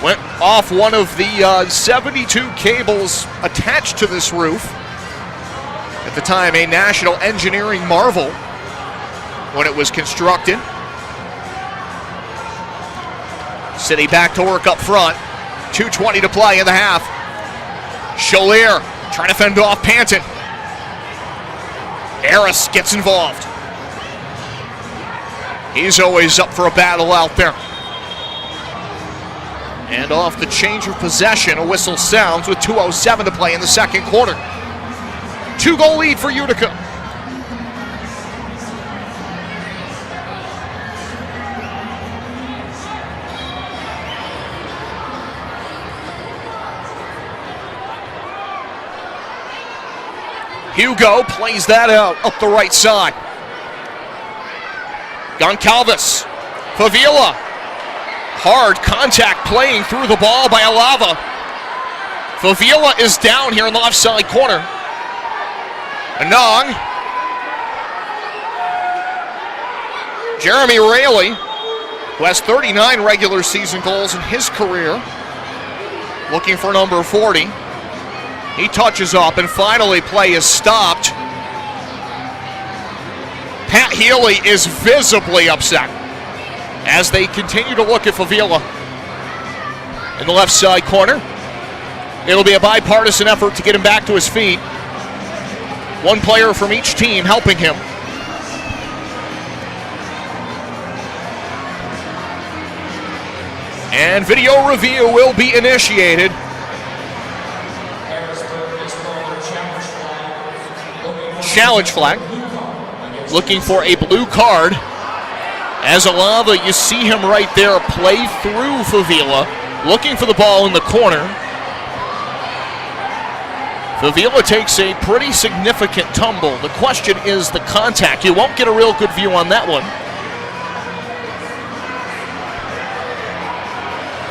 Went off one of the 72 cables attached to this roof. At the time, a national engineering marvel when it was constructed. City back to work up front. 2:20 to play in the half. Chalier trying to fend off Panton. Harris gets involved. He's always up for a battle out there. And off the change of possession, a whistle sounds with 2:07 to play in the second quarter. 2-goal lead for Utica. Hugo plays that out up the right side. Goncalves. Favila. Hard contact playing through the ball by Alava. Favila is down here in the left side corner. Anong. Jeremy Raley, who has 39 regular season goals in his career, looking for number 40. He touches up and finally play is stopped. Pat Healy is visibly upset as they continue to look at Favila in the left side corner. It'll be a bipartisan effort to get him back to his feet. One player from each team helping him. And video review will be initiated. Challenge flag. Looking for a blue card. As Alava, you see him right there play through Favila, looking for the ball in the corner. Favila takes a pretty significant tumble. The question is the contact. You won't get a real good view on that one.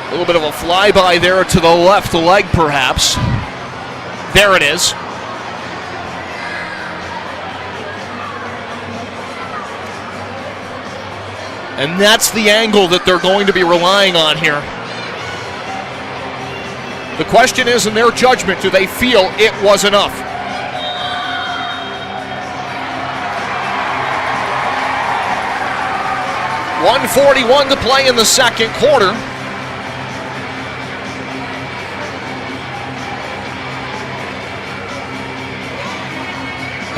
A little bit of a flyby there to the left leg, perhaps. There it is. And that's the angle that they're going to be relying on here. The question is, in their judgment, do they feel it was enough? .141 to play in the second quarter.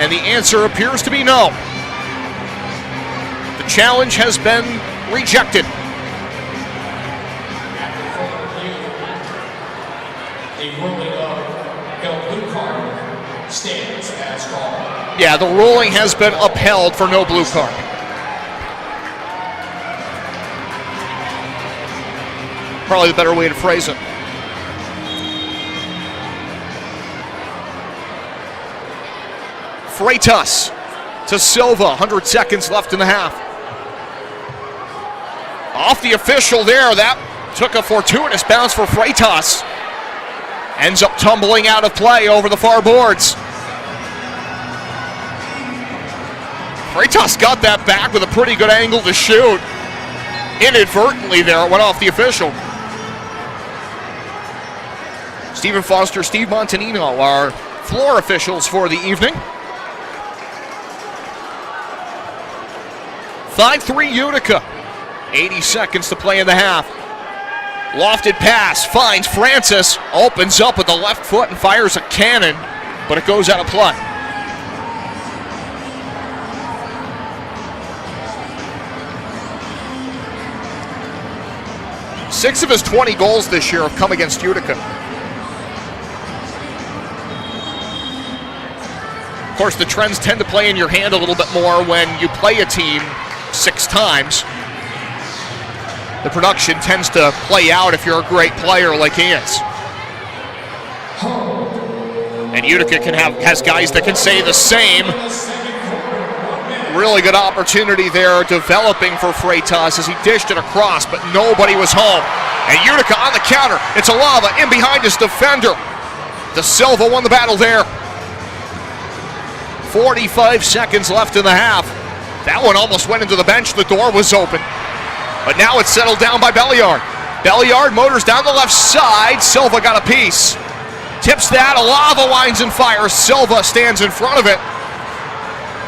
And the answer appears to be no. The challenge has been rejected. A ruling of no blue card stands as called. Yeah, the ruling has been upheld for no blue card. Probably the better way to phrase it. Freitas to Silva, 100 seconds left in the half. Off the official there, that took a fortuitous bounce for Freitas. Ends up tumbling out of play over the far boards. Freitas got that back with a pretty good angle to shoot. Inadvertently there, it went off the official. Stephen Foster, Steve Montanino are floor officials for the evening. 5-3 Utica. 80 seconds to play in the half. Lofted pass, finds Francis, opens up with the left foot and fires a cannon, but it goes out of play. Six of his 20 goals this year have come against Utica. Of course, the trends tend to play in your hand a little bit more when you play a team 6 times. the production tends to play out if you're a great player like he is. And Utica has guys that can say the same. Really good opportunity there developing for Freitas as he dished it across, but nobody was home. And Utica on the counter. It's Alava in behind his defender. De Silva won the battle there. 45 seconds left in the half. That one almost went into the bench. The door was open. But now it's settled down by Belliard. Belliard motors down the left side. Silva got a piece. Tips that. Alava winds and fires. Silva stands in front of it.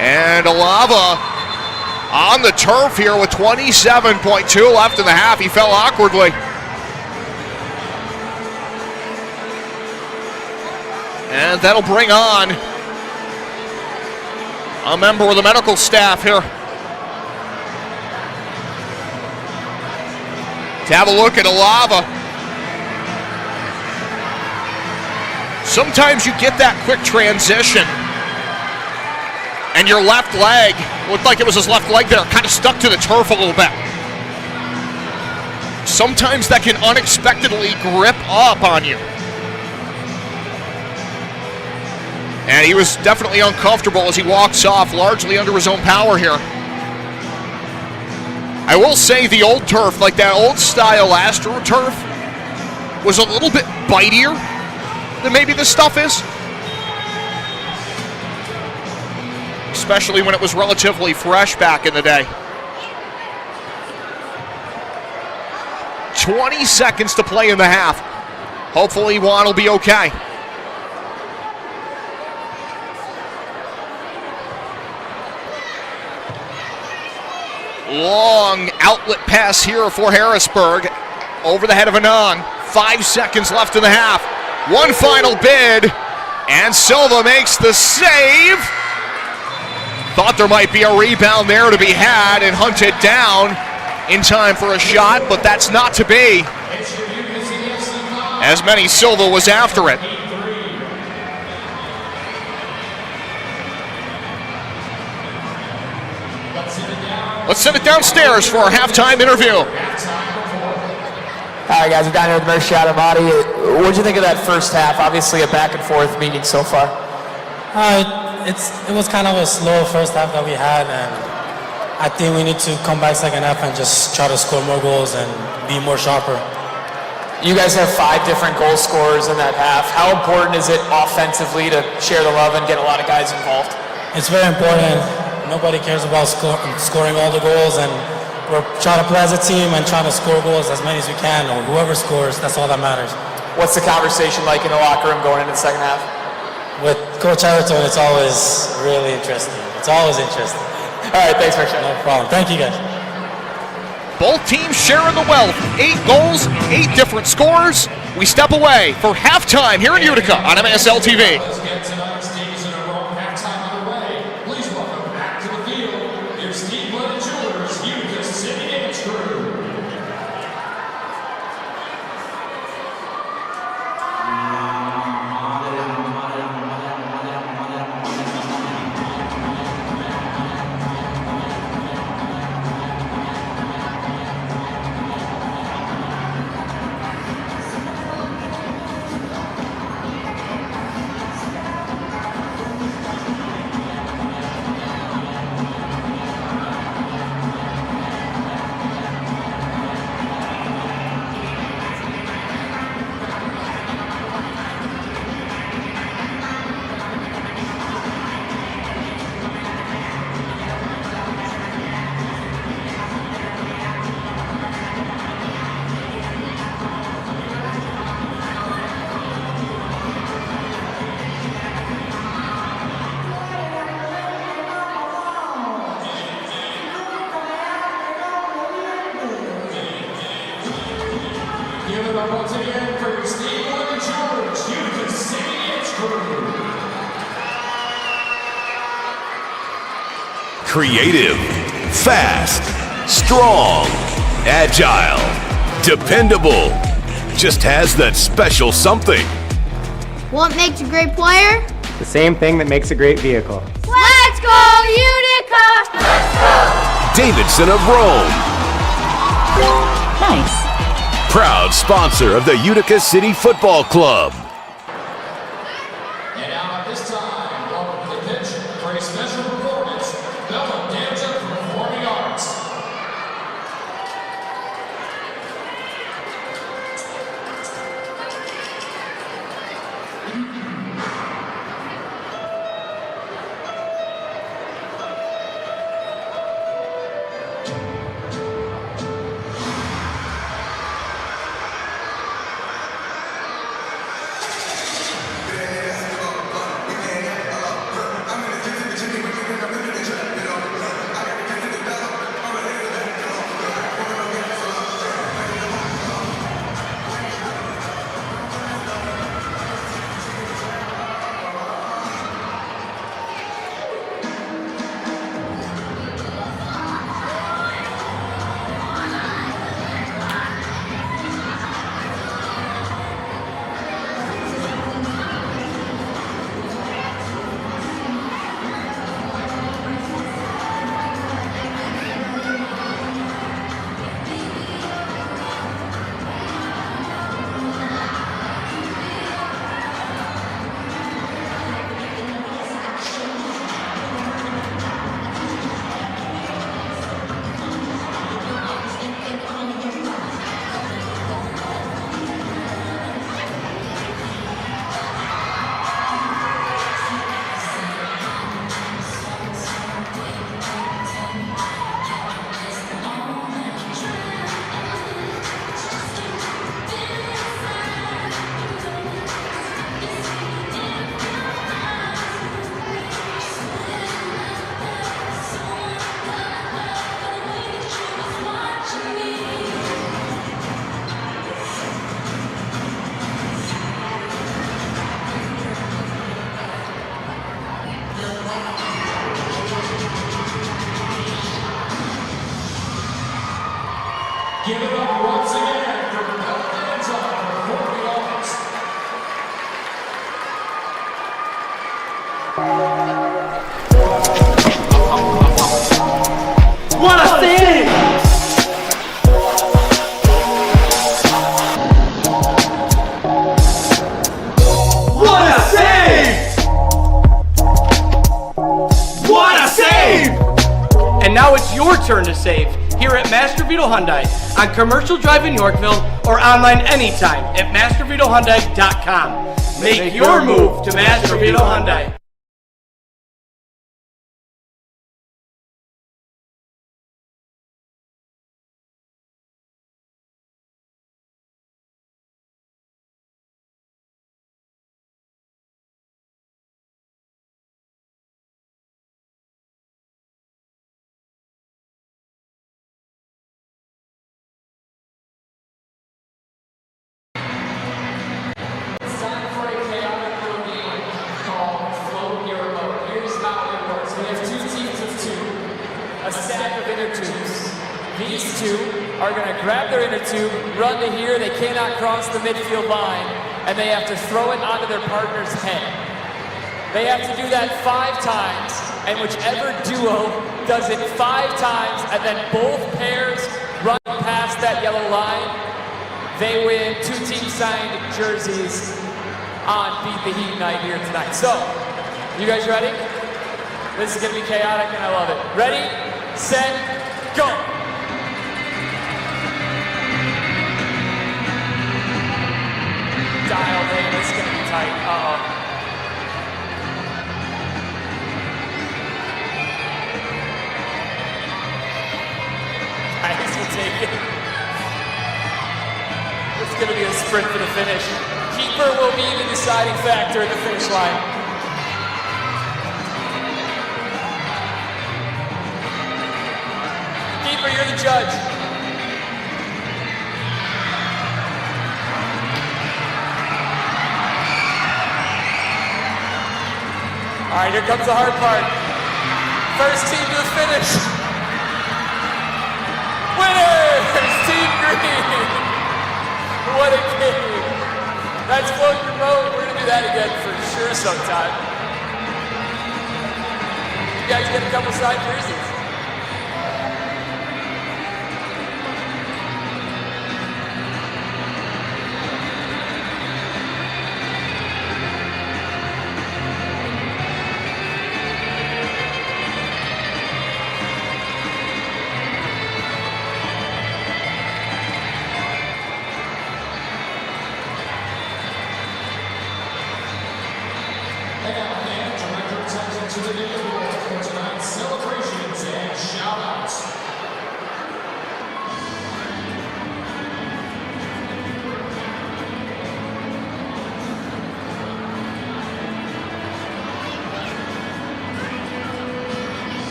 And Alava on the turf here with 27.2 left in the half. He fell awkwardly. And that'll bring on a member of the medical staff here to have a look at Alava. Sometimes you get that quick transition and your left leg, looked like it was his left leg there, kind of stuck to the turf a little bit. Sometimes that can unexpectedly grip up on you. And he was definitely uncomfortable as he walks off, largely under his own power here. I will say the old turf, like that old style AstroTurf, was a little bit bitier than maybe this stuff is. Especially when it was relatively fresh back in the day. 20 seconds to play in the half. Hopefully Juan will be okay. Long outlet pass here for Harrisburg. Over the head of Anand. 5 seconds left in the half. One final bid. And Silva makes the save. Thought there might be a rebound there to be had and hunted down in time for a shot, but that's not to be. As many Silva was after it. Let's send it downstairs for our halftime interview. All right, guys, we're down here with Mershad Amadi. What did you think of that first half? Obviously a back and forth meeting so far. It was kind of a slow first half that we had, and I think we need to come back second half and just try to score more goals and be more sharper. You guys have 5 different goal scorers in that half. How important is it offensively to share the love and get a lot of guys involved? It's very important. Nobody cares about scoring all the goals, and we're trying to play as a team and trying to score goals as many as we can, or whoever scores, that's all that matters. What's the conversation like in the locker room going into the second half? With Coach Harrington, it's always really interesting. It's always interesting. All right, thanks, Mershad. No problem. Thank you, guys. Both teams sharing the wealth. 8 goals, 8 different scores. We step away for halftime here in Utica on MASL TV. Let's get tonight's Days in a Row halftime underway. Please welcome back to the field, your Steve-Blooded Jewelers, Utica City Dance Crew. Give it up once again for your Steve-Blooded Jewelers, Utica City Dance Crew. Creative, fast, strong, agile, dependable. Just has that special something. What makes a great player? The same thing that makes a great vehicle. Let's go, Utica! Davidson of Rome. Nice. Proud sponsor of the Utica City Football Club. And now at this time, welcome to the pitch for a special performance, Bella Danza Performing Arts. Give it up once again for Bella Danza Performing Arts. What a save! What a save! What a save! And now it's your turn to save here at Master Vito Hyundai on Commercial Drive in Yorkville or online anytime at mastervitohyundai.com. Make your move to Master Vito Hyundai. These two are going to grab their inner tube, run to here, they cannot cross the midfield line, and they have to throw it onto their partner's head. They have to do that 5 times, and whichever duo does it 5 times, and then both pairs run past that yellow line, they win 2 team-signed jerseys on Beat the Heat night here tonight. So, you guys ready? This is going to be chaotic, and I love it. Ready, set, go! Dialed in, it's going to be tight. Uh-oh. Nice, we'll take it. It's going to be a sprint for the finish. Keeper will be the deciding factor at the finish line. Keeper, you're the judge. All right, here comes the hard part. First team to the finish. Winners, Team Green. What a game. That's float your boat. We're gonna do that again for sure sometime. You guys get a couple side jerseys. to the video board for tonight's celebrations and shout-outs.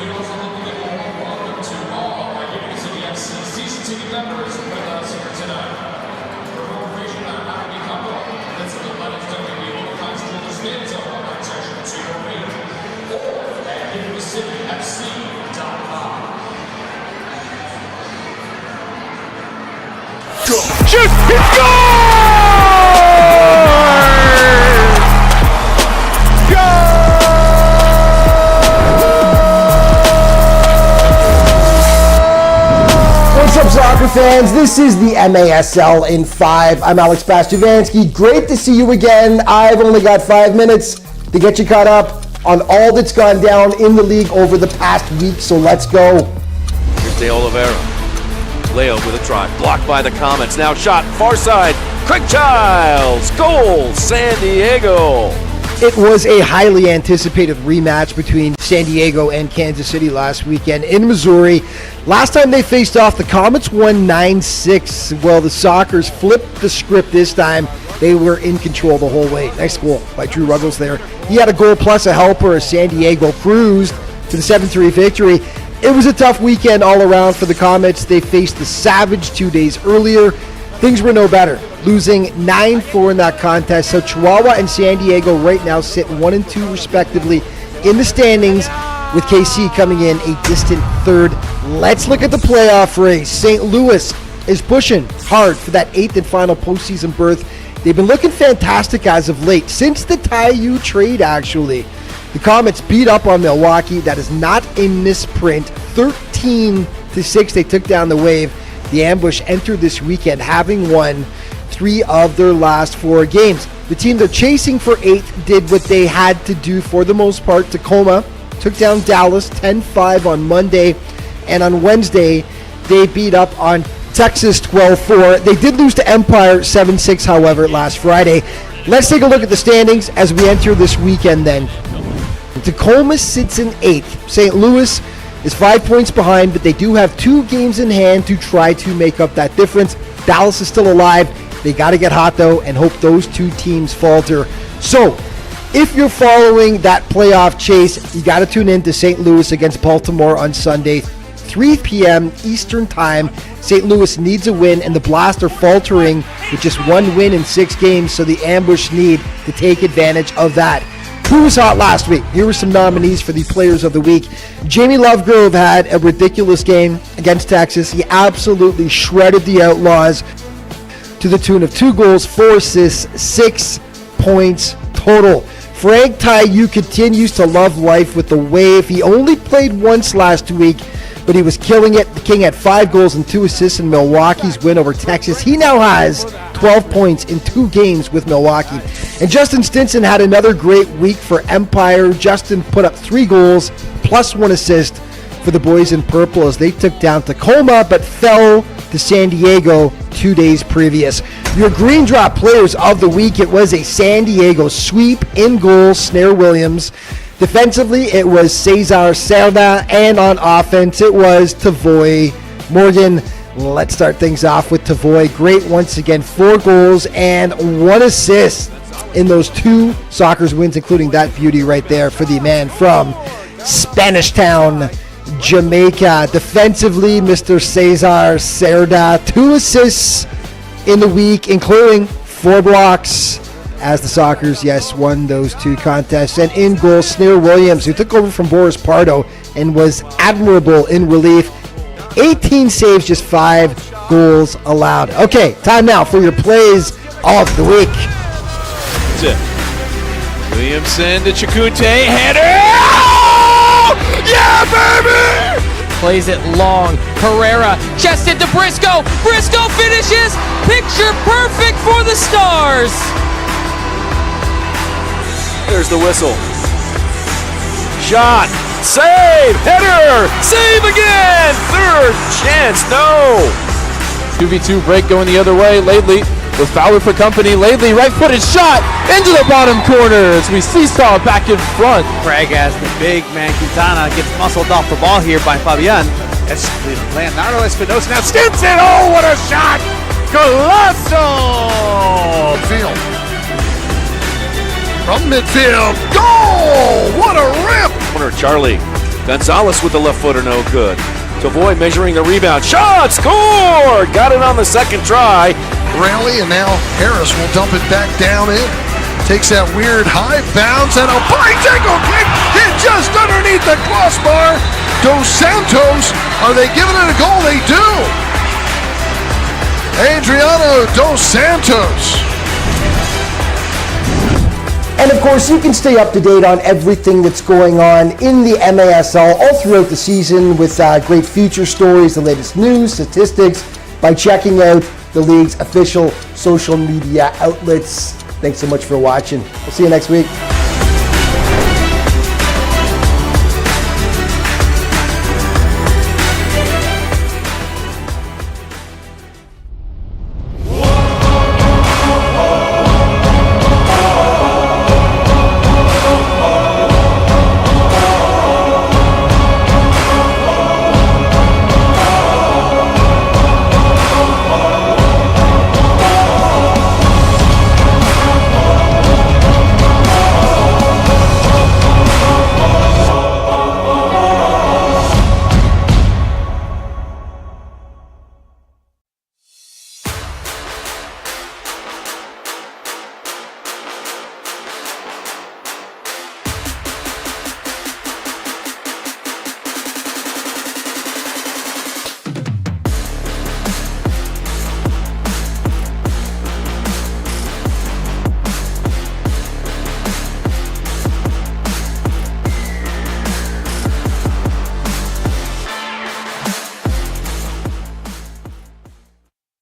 We'd also like to give a warm welcome to all our Utica City FC season ticket members with us here tonight. For more information on how to become one, visit the Lennox WB stanza on our section 208 or at UticaCityFC.com. Shoot! It's What's up, soccer fans? This is the MASL in 5. I'm Alex Pastuvansky. Great to see you again. I've only got 5 minutes to get you caught up on all that's gone down in the league over the past week, so let's go. Here's De Oliveira. Leo with a drive. Blocked by the Comets. Now shot. Far side. Craig Childs. Goal. San Diego. It was a highly anticipated rematch between San Diego and Kansas City last weekend in Missouri. Last time they faced off, the Comets won 9-6. Well, the Sockers flipped the script this time. They were in control the whole way. Nice goal by Drew Ruggles there. He had a goal plus a helper as San Diego cruised to the 7-3 victory. It was a tough weekend all around for the Comets. They faced the Savage 2 days earlier. Things were no better, losing 9-4 in that contest. So Chihuahua and San Diego right now sit 1 and 2 respectively in the standings, with KC coming in a distant third. Let's look at the playoff race. St. Louis is pushing hard for that 8th and final postseason berth. They've been looking fantastic as of late, since the Taiyu trade actually. The Comets beat up on Milwaukee. That is not a misprint. 13-6, they took down the Wave. The Ambush entered this weekend having won 3 of their last 4 games. The team they're chasing for 8th did what they had to do for the most part. Tacoma took down Dallas 10-5 on Monday, and on Wednesday they beat up on Texas 12-4. They did lose to Empire 7-6, however, last Friday. Let's take a look at the standings as we enter this weekend then. Tacoma sits in 8th. St. Louis is 5 points behind, but they do have 2 games in hand to try to make up that difference. Dallas is still alive. They got to get hot, though, and hope those 2 teams falter. So, if you're following that playoff chase, you got to tune in to St. Louis against Baltimore on Sunday, 3 p.m. Eastern Time. St. Louis needs a win, and the Blast are faltering with just 1 win in 6 games, so the Ambush need to take advantage of that. Who was hot last week? Here were some nominees for the Players of the Week. Jamie Lovegrove had a ridiculous game against Texas. He absolutely shredded the Outlaws to the tune of 2 goals, 4 assists, 6 points total. Frank Taiyu continues to love life with the Wave. He only played once last week, but he was killing it. The King had 5 goals and 2 assists in Milwaukee's win over Texas. He now has 12 points in 2 games with Milwaukee. And Justin Stinson had another great week for Empire. Justin put up 3 goals plus 1 assist for the boys in purple as they took down Tacoma but fell to San Diego 2 days previous. Your Green Drop Players of the Week, it was a San Diego sweep. In goal, Snare Williams. Defensively, it was Cesar Cerda, and on offense, it was Tavoy Morgan. Let's start things off with Tavoy. Great once again, 4 goals and 1 assist in those 2 Sockers wins, including that beauty right there for the man from Spanish Town, Jamaica. Defensively, Mr. Cesar Cerda, 2 assists in the week, including 4 blocks as the Sockers, yes, won those 2 contests. And in goal, Snare Williams, who took over from Boris Pardo and was admirable in relief. 18 saves, just 5 goals allowed. Okay, time now for your plays of the week. That's it. Williamson to Chakute, header! Oh! Yeah, baby! Plays it long. Herrera chested to Briscoe. Briscoe finishes. Picture perfect for the Stars. There's the whistle. Shot. Save. Header. Save again. Third chance. No. 2v2 break going the other way. Laidley with Fowler for company. Laidley right-footed shot into the bottom corner as we seesaw back in front. Craig as the big man Quintana gets muscled off the ball here by Fabian. That's Leonardo Espinosa now skips it. Oh, what a shot! Colossal! Field. From midfield, goal! What a rip! Corner, Charlie. Gonzalez with the left footer, no good. Savoy measuring the rebound. Shot! Score! Got it on the second try. Rally, and now Harris will dump it back down in. Takes that weird high bounce and a bicycle kick hit just underneath the crossbar. Dos Santos, are they giving it a goal? They do! Adriano Dos Santos. And of course, you can stay up to date on everything that's going on in the MASL all throughout the season with great feature stories, the latest news, statistics, by checking out the league's official social media outlets. Thanks so much for watching. We'll see you next week.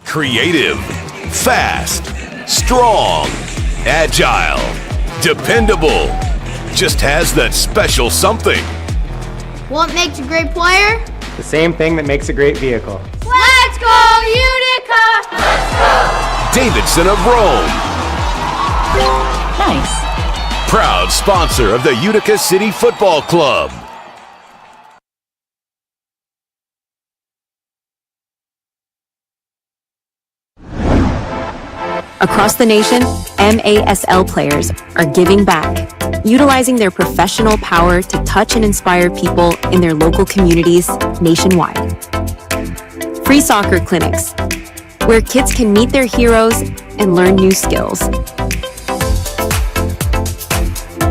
Creative, fast, strong, agile, dependable. Just has that special something. What makes a great player? The same thing that makes a great vehicle. Let's go, Utica! Let's go! Davidson of Rome. Nice. Proud sponsor of the Utica City Football Club. Across the nation, MASL players are giving back, utilizing their professional power to touch and inspire people in their local communities nationwide. Free soccer clinics, where kids can meet their heroes and learn new skills.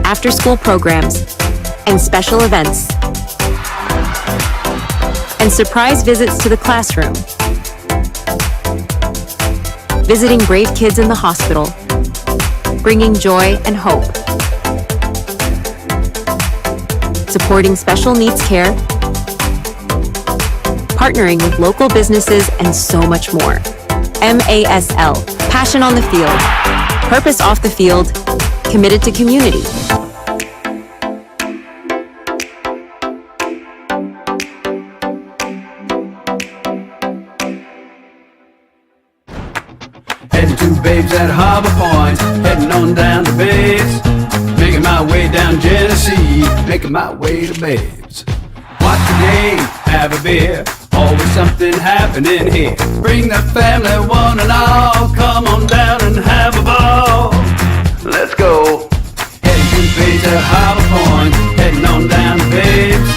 After-school programs and special events. And surprise visits to the classroom. Visiting brave kids in the hospital, bringing joy and hope. Supporting special needs care, partnering with local businesses, and so much more. MASL, passion on the field, purpose off the field, committed to community. Heading to Babes at Harbor Point, heading on down to Babes, making my way down Genesee, making my way to Babes. Watch the game, have a beer, always something happening here. Bring the family one and all, come on down and have a ball. Let's go. Heading to Babes at Harbor Point, heading on down to Babes,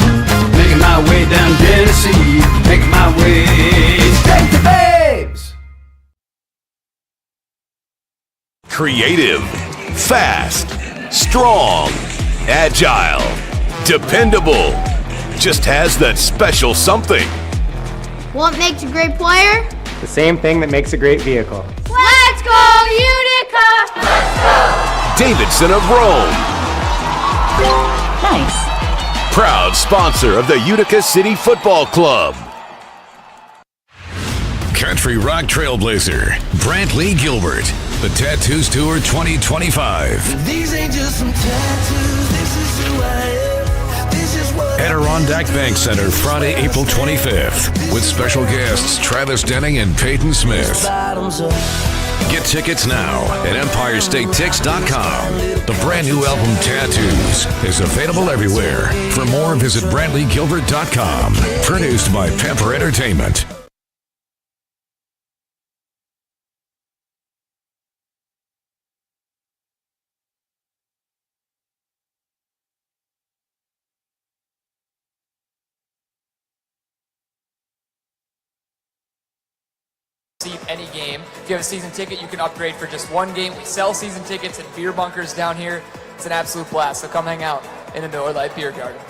making my way down Genesee, making my way straight to Babes. Creative, fast, strong, agile, dependable. Just has that special something. What makes a great player? The same thing that makes a great vehicle. Let's go, Utica! Davidson of Rome. Nice. Proud sponsor of the Utica City Football Club. Country rock trailblazer, Brantley Gilbert. The Tattoos Tour 2025. These ain't just some tattoos, this is who I am. This is what Adirondack Bank Center, Friday, April 25th, with special guests Travis Denning and Peyton Smith. Get tickets now at EmpireStateTix.com. The brand new album Tattoos is available everywhere. For more, visit BrantleyGilbert.com. Produced by Pepper Entertainment. Any game. If you have a season ticket, you can upgrade for just one game. We sell season tickets at beer bunkers down here. It's an absolute blast, so come hang out in the Miller Lite Beer Garden.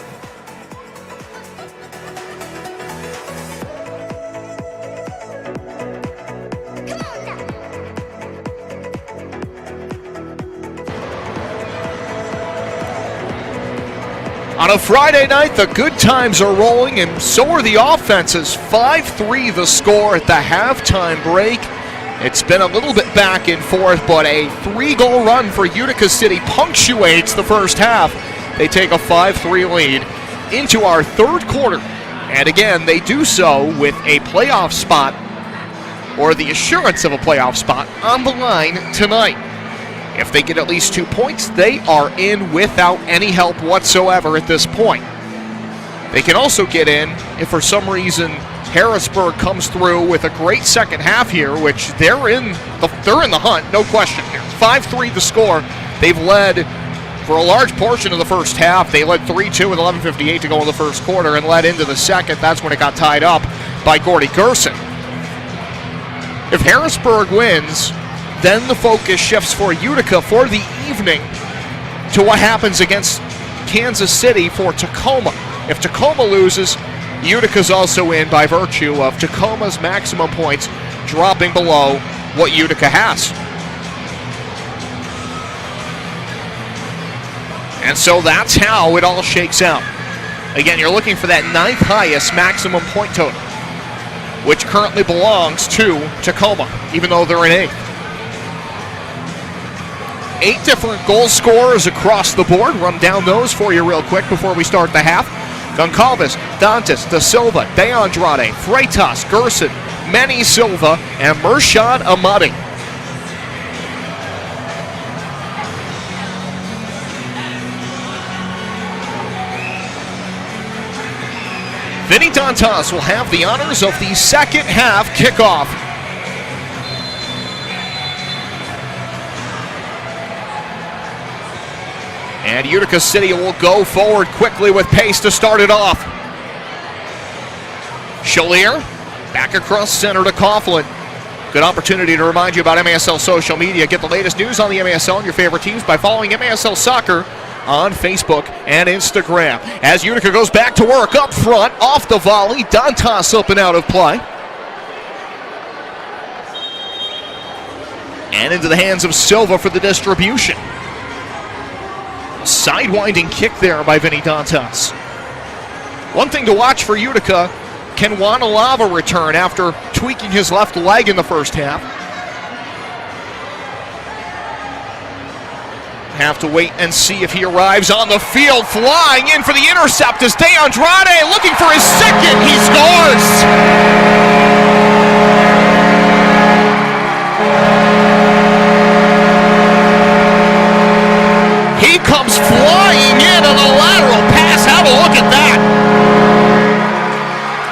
On a Friday night, the good times are rolling, and so are the offenses. 5-3 the score at the halftime break. It's been a little bit back and forth, but a 3-goal run for Utica City punctuates the first half. They take a 5-3 lead into our third quarter. And again, they do so with a playoff spot, or the assurance of a playoff spot, on the line tonight. If they get at least 2 points, they are in without any help whatsoever at this point. They can also get in if for some reason Harrisburg comes through with a great second half here, which they're in the hunt, no question here. 5-3 the score. They've led for a large portion of the first half. They led 3-2 with 11:58 to go in the first quarter and led into the second. That's when it got tied up by Gordy Gerson. If Harrisburg wins, then the focus shifts for Utica for the evening to what happens against Kansas City for Tacoma. If Tacoma loses, Utica's also in by virtue of Tacoma's maximum points dropping below what Utica has. And so that's how it all shakes out. Again, you're looking for that 9th highest maximum point total, which currently belongs to Tacoma, even though they're in 8th. 8 different goal scorers across the board. Run down those for you real quick before we start the half. Goncalves, Dantas, Da Silva, De Andrade, Freitas, Gerson, Manny Silva, and Mershad Amadi. Vinny Dantas will have the honors of the second half kickoff. And Utica City will go forward quickly with pace to start it off. Chalier back across center to Coughlin. Good opportunity to remind you about MASL social media. Get the latest news on the MASL and your favorite teams by following MASL Soccer on Facebook and Instagram. As Utica goes back to work up front, off the volley, Dantas up and out of play. And into the hands of Silva for the distribution. Sidewinding kick there by Vinny Dantas. One thing to watch for Utica, can Wanalava return after tweaking his left leg in the first half? Have to wait and see if he arrives on the field. Flying in for the intercept is De Andrade, looking for his second. He scores! He comes flying in on a lateral pass. Have a look at that.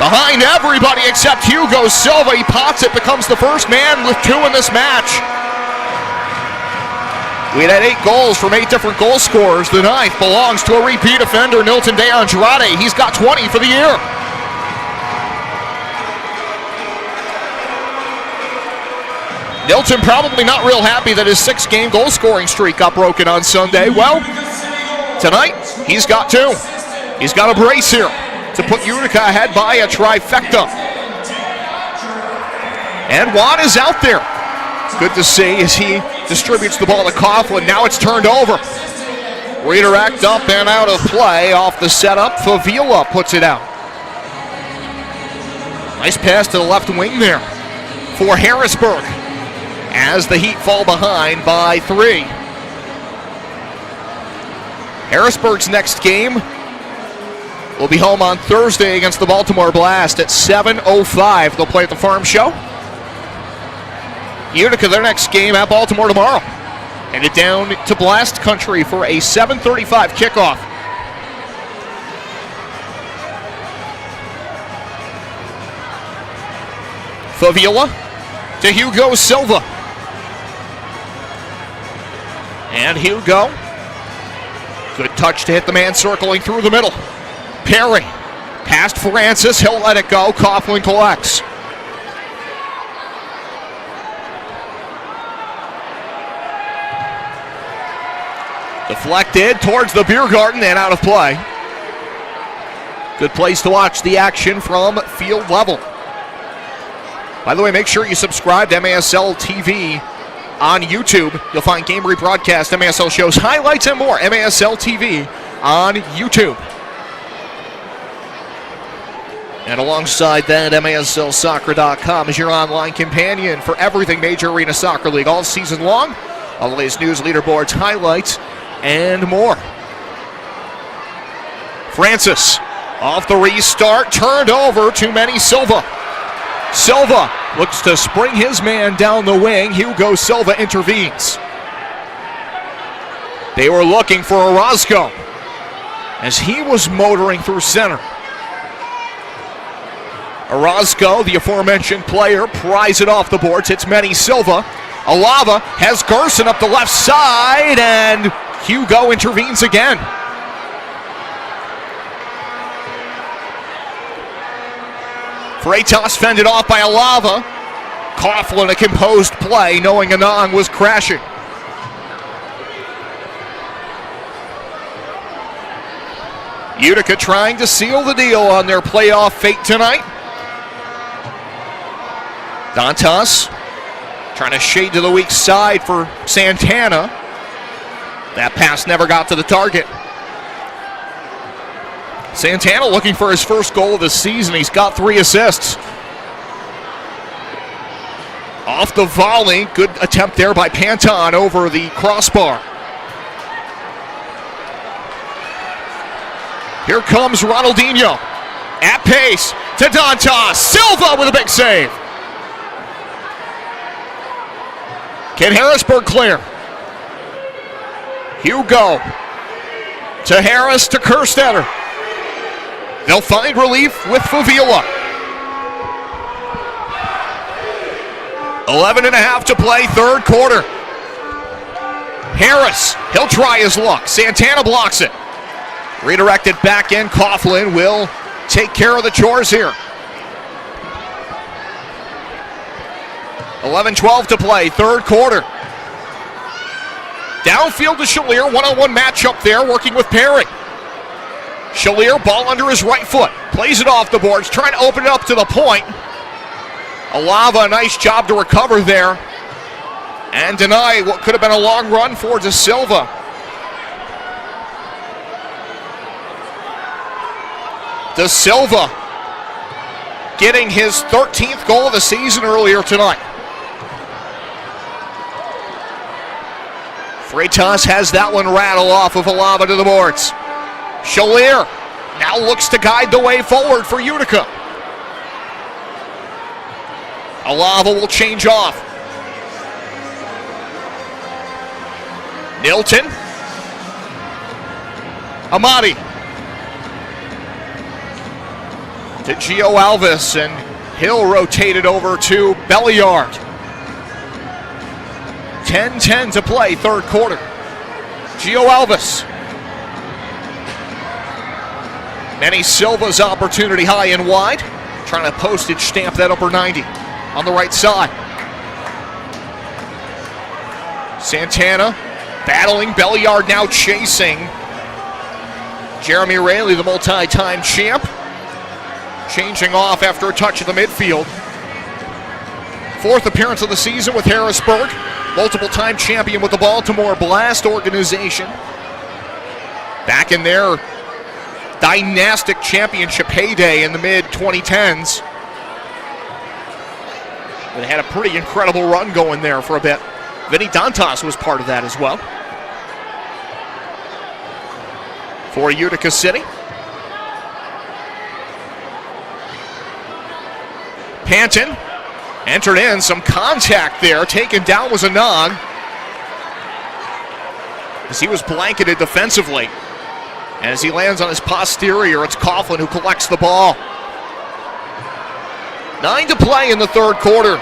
Behind everybody except Hugo Silva. He pots it, becomes the first man with 2 in this match. We had 8 goals from 8 different goal scorers. The 9th belongs to a repeat offender, Nilton De Andrade. He's got 20 for the year. Milton probably not real happy that his 6-game goal-scoring streak got broken on Sunday. Well, tonight, he's got 2. He's got a brace here to put Utica ahead by a trifecta. And Watt is out there. Good to see as he distributes the ball to Coughlin. Now it's turned over. Redirect up and out of play off the setup. Favila puts it out. Nice pass to the left wing there for Harrisburg as the Heat fall behind by 3. Harrisburg's next game will be home on Thursday against the Baltimore Blast at 7:05. They'll play at the Farm Show. Utica, their next game at Baltimore tomorrow. Headed down to Blast Country for a 7:35 kickoff. Favila to Hugo Silva. And Hugo, good touch to hit the man circling through the middle. Perry, past Francis, he'll let it go. Coughlin collects. Deflected towards the beer garden and out of play. Good place to watch the action from field level. By the way, make sure you subscribe to MASL TV on YouTube. You'll find game rebroadcast, MASL shows, highlights, and more. MASL TV on YouTube. And alongside that, MASLsoccer.com is your online companion for everything Major Arena Soccer League all season long. All the latest news, leaderboards, highlights, and more. Francis off the restart, turned over to Manny Silva. Silva looks to spring his man down the wing. Hugo Silva intervenes. They were looking for Orozco as he was motoring through center. Orozco, the aforementioned player, pries it off the boards. It's Manny Silva. Alava has Gerson up the left side, and Hugo intervenes again. Freitas fended off by Alava. Coughlin a composed play, knowing Anang was crashing. Utica trying to seal the deal on their playoff fate tonight. Dantas trying to shade to the weak side for Santana. That pass never got to the target. Santana looking for his first goal of the season. He's got 3 assists. Off the volley, good attempt there by Panton over the crossbar. Here comes Ronaldinho. At pace to Dantas. Silva with a big save. Can Harrisburg clear? Hugo to Harris to Kerstetter. They'll find relief with Favila. 11:30 to play, third quarter. Harris, he'll try his luck. Santana blocks it. Redirected back in. Coughlin will take care of the chores here. 11:12 to play, third quarter. Downfield to Shalier, one-on-one matchup there, working with Perry. Shalier, ball under his right foot, plays it off the boards, trying to open it up to the point. Alava, a nice job to recover there and deny what could have been a long run for De Silva. De Silva getting his 13th goal of the season earlier tonight. Freitas has that one rattle off of Alava to the boards. Shalier now looks to guide the way forward for Utica. Alava will change off. Nilton. Amati. To Gio Alves, and Hill rotated over to Belliard. 10:10 to play, third quarter. Gio Alves. Manny Silva's opportunity high and wide. Trying to postage stamp that upper 90 on the right side. Santana battling, Belliard now chasing. Jeremy Raley, the multi-time champ, changing off after a touch of the midfield. 4th appearance of the season with Harrisburg, multiple-time champion with the Baltimore Blast organization. Back in their dynastic championship heyday in the mid-2010s. They had a pretty incredible run going there for a bit. Vinny Dantas was part of that as well. For Utica City. Panton entered in, some contact there. Taken down was Anand, as he was blanketed defensively. And as he lands on his posterior, it's Coughlin who collects the ball. 9 to play in the 3rd quarter.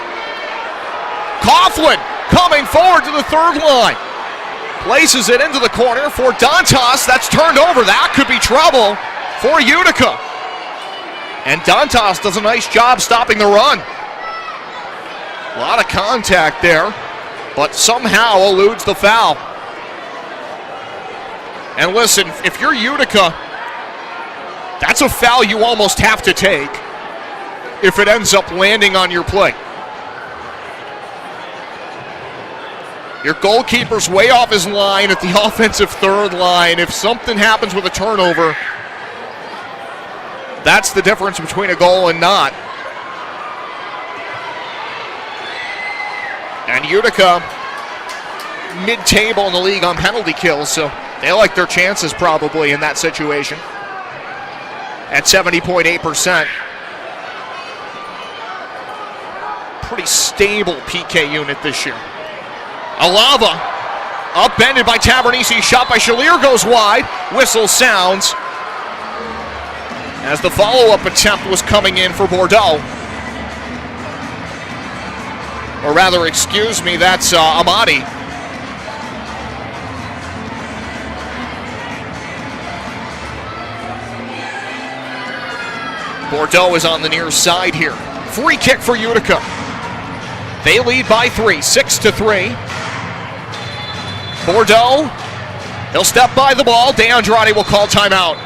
Coughlin coming forward to the 3rd line. Places it into the corner for Dantas. That's turned over. That could be trouble for Utica. And Dantas does a nice job stopping the run. A lot of contact there, but somehow eludes the foul. And listen, if you're Utica, that's a foul you almost have to take if it ends up landing on your plate. Your goalkeeper's way off his line at the offensive 3rd line. If something happens with a turnover, that's the difference between a goal and not. And Utica, mid-table in the league on penalty kills, so they like their chances probably in that situation at 70.8%. Pretty stable PK unit this year. Alava, upended by Tavernisi, shot by Shalier goes wide. Whistle sounds as the follow-up attempt was coming in for Bordeaux. Or rather, excuse me, that's Amati. Bordeaux is on the near side here. Free kick for Utica. They lead by 3, 6-3. Bordeaux, he'll step by the ball. De Andrade will call timeout.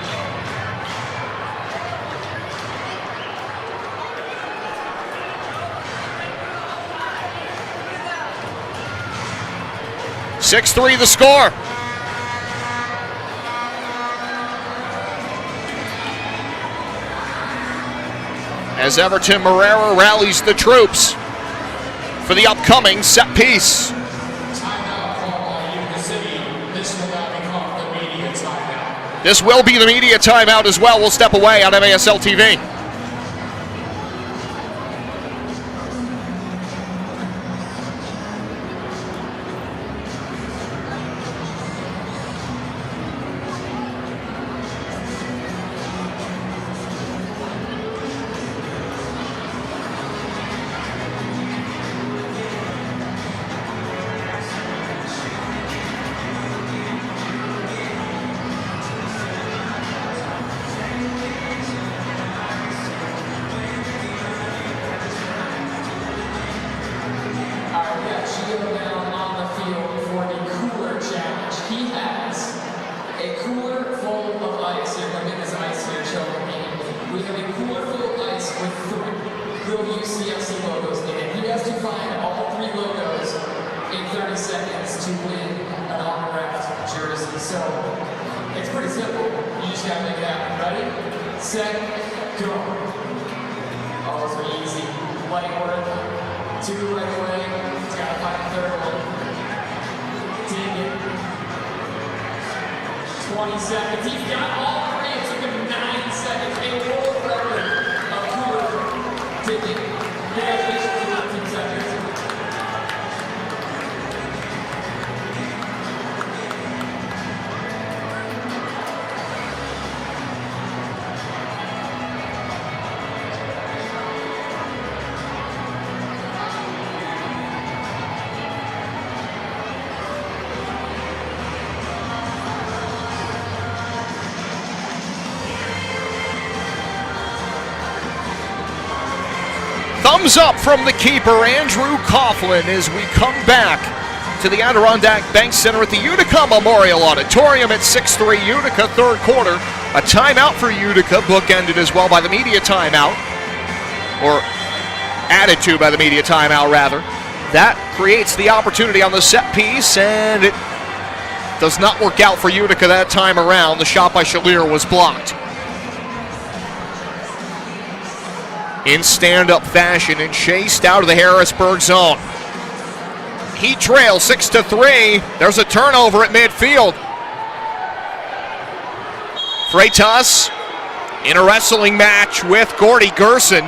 (6-3) the score. As Everton Moreira rallies the troops for the upcoming set piece. This will be the media timeout as well. We'll step away on MASL TV. Thumbs up from the keeper, Andrew Coughlin, as we come back to the Adirondack Bank Center at the Utica Memorial Auditorium at 6-3 Utica, third quarter. A timeout for Utica, bookended as well by the media timeout, or added to by the media timeout, rather. That creates the opportunity on the set piece, and it does not work out for Utica that time around. The shot by Shalier was blocked. In stand-up fashion and chased out of the Harrisburg zone. Heat trail 6-3. There's a turnover at midfield. Freitas in a wrestling match with Gordy Gerson.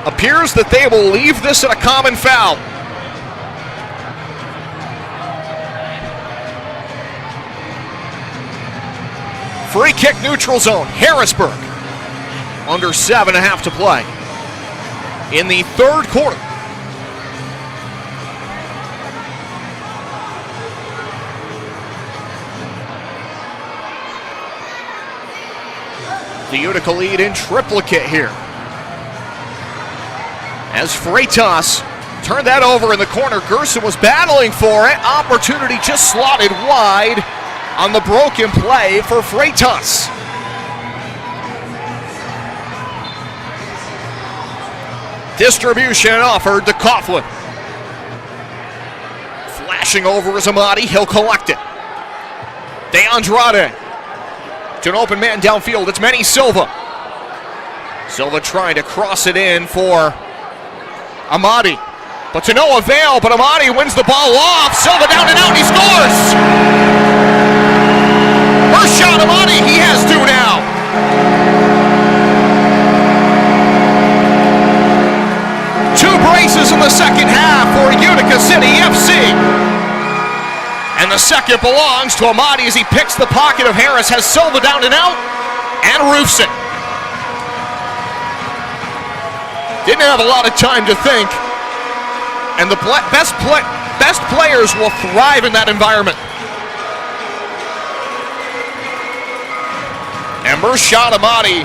Appears that they will leave this at a common foul. Free kick, neutral zone, Harrisburg. Under 7.5 to play in the third quarter. The Utica lead in triplicate here. As Freitas turned that over in the corner, Gerson was battling for it. Opportunity just slotted wide on the broken play for Freitas. Distribution offered to Coughlin. Flashing over is Amati. He'll collect it. De Andrade to an open man downfield. It's Manny Silva. Silva trying to cross it in for Amati, but to no avail. But Amati wins the ball off. Silva down and out, and he scores! First shot, Amati, he has two now. Two braces in the second half for Utica City FC. And the second belongs to Amati as he picks the pocket of Harris, has Silva down and out, and roofs it. Didn't have a lot of time to think, and the best players will thrive in that environment. And Murshad Amati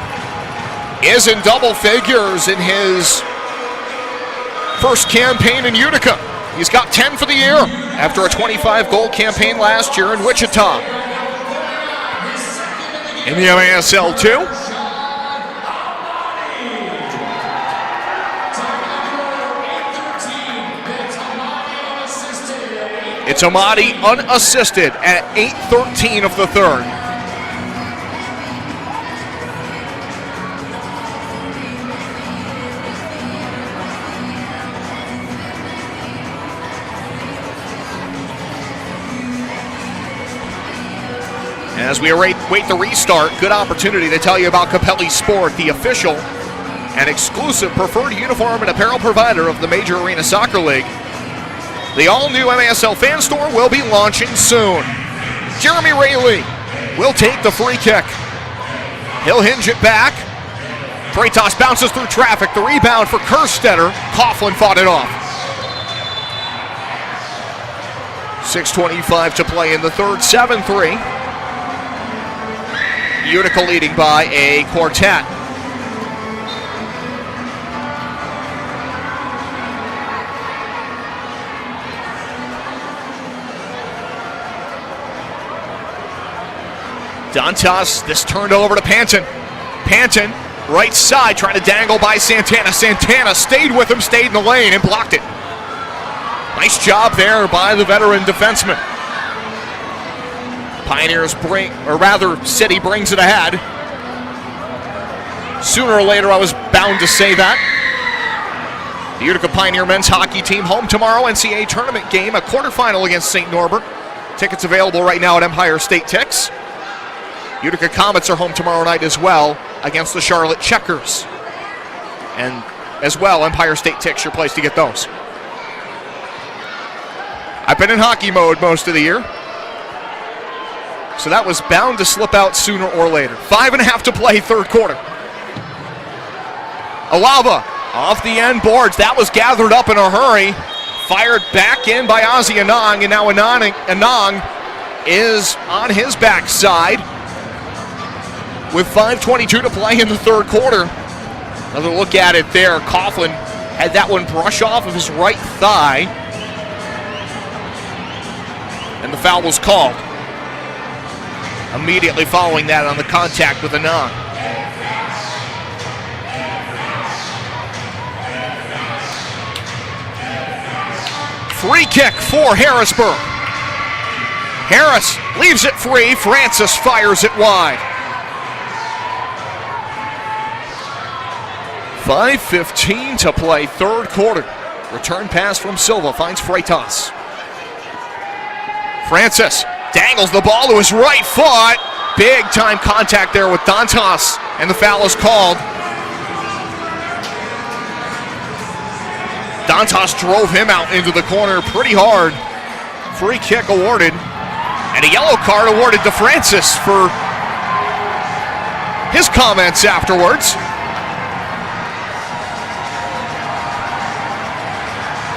is in double figures in his first campaign in Utica. He's got 10 for the year after a 25-goal campaign last year in Wichita. In the MASL 2. It's Amati unassisted at 8:13 of the third. As we await the restart, good opportunity to tell you about Capelli Sport, the official and exclusive preferred uniform and apparel provider of the Major Arena Soccer League. The all-new MASL fan store will be launching soon. Jeremy Rayleigh will take the free kick. He'll hinge it back. Freitas bounces through traffic. The rebound for Kerstetter. Coughlin fought it off. 6:25 to play in the third, 7-3. Utica leading by a quartet. Dantas, this turned over to Panton. Panton, right side, trying to dangle by Santana. Santana stayed with him, stayed in the lane, and blocked it. Nice job there by the veteran defenseman. Pioneers City brings it ahead. Sooner or later, I was bound to say that. The Utica Pioneer men's hockey team home tomorrow, NCAA tournament game, a quarterfinal against St. Norbert. Tickets available right now at Empire State Tix. Utica Comets are home tomorrow night as well against the Charlotte Checkers. And as well, Empire State Tix, your place to get those. I've been in hockey mode most of the year, so that was bound to slip out sooner or later. 5.5 to play, third quarter. Alava off the end boards. That was gathered up in a hurry. Fired back in by Ozzy Anang, and now Anang is on his backside with 5:22 to play in the third quarter. Another look at it there. Coughlin Had that one brush off of his right thigh. And the foul was called. Immediately following that on the contact with Anand. Free kick for Harrisburg. Harris leaves it free. Francis fires it wide. 5:15 to play, third quarter. Return pass from Silva finds Freitas. Francis dangles the ball to his right foot. Big time contact there with Dantas, and the foul is called. Dantas drove him out into the corner pretty hard. Free kick awarded, and a yellow card awarded to Francis for his comments afterwards.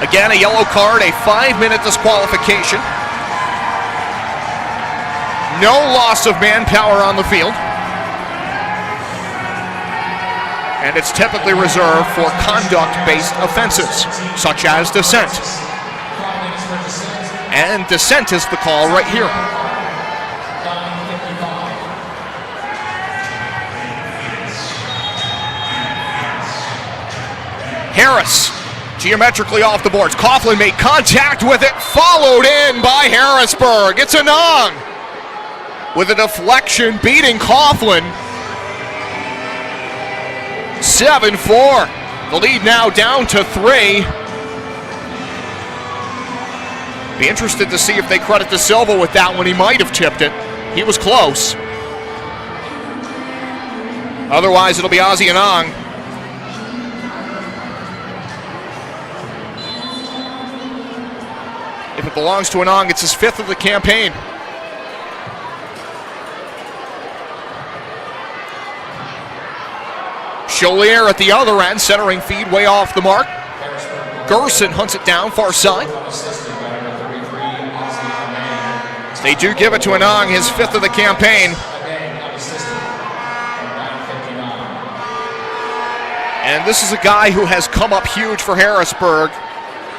Again, a yellow card, a 5-minute disqualification. No loss of manpower on the field. And it's typically reserved for conduct-based offenses, such as dissent. And dissent is the call right here. Harris, geometrically off the boards. Coughlin made contact with it, followed in by Harrisburg. It's Anand with a deflection beating Coughlin. 7-4. The lead now down to 3. Be interested to see if they credit De Silva with that one. He might have tipped it. He was close. Otherwise, it'll be Ozzie Anand. If it belongs to Anand, it's his 5th of the campaign. Jolier at the other end, centering feed way off the mark. Gerson hunts it down, far side. They do give it to Anand, his 5th of the campaign. And this is a guy who has come up huge for Harrisburg.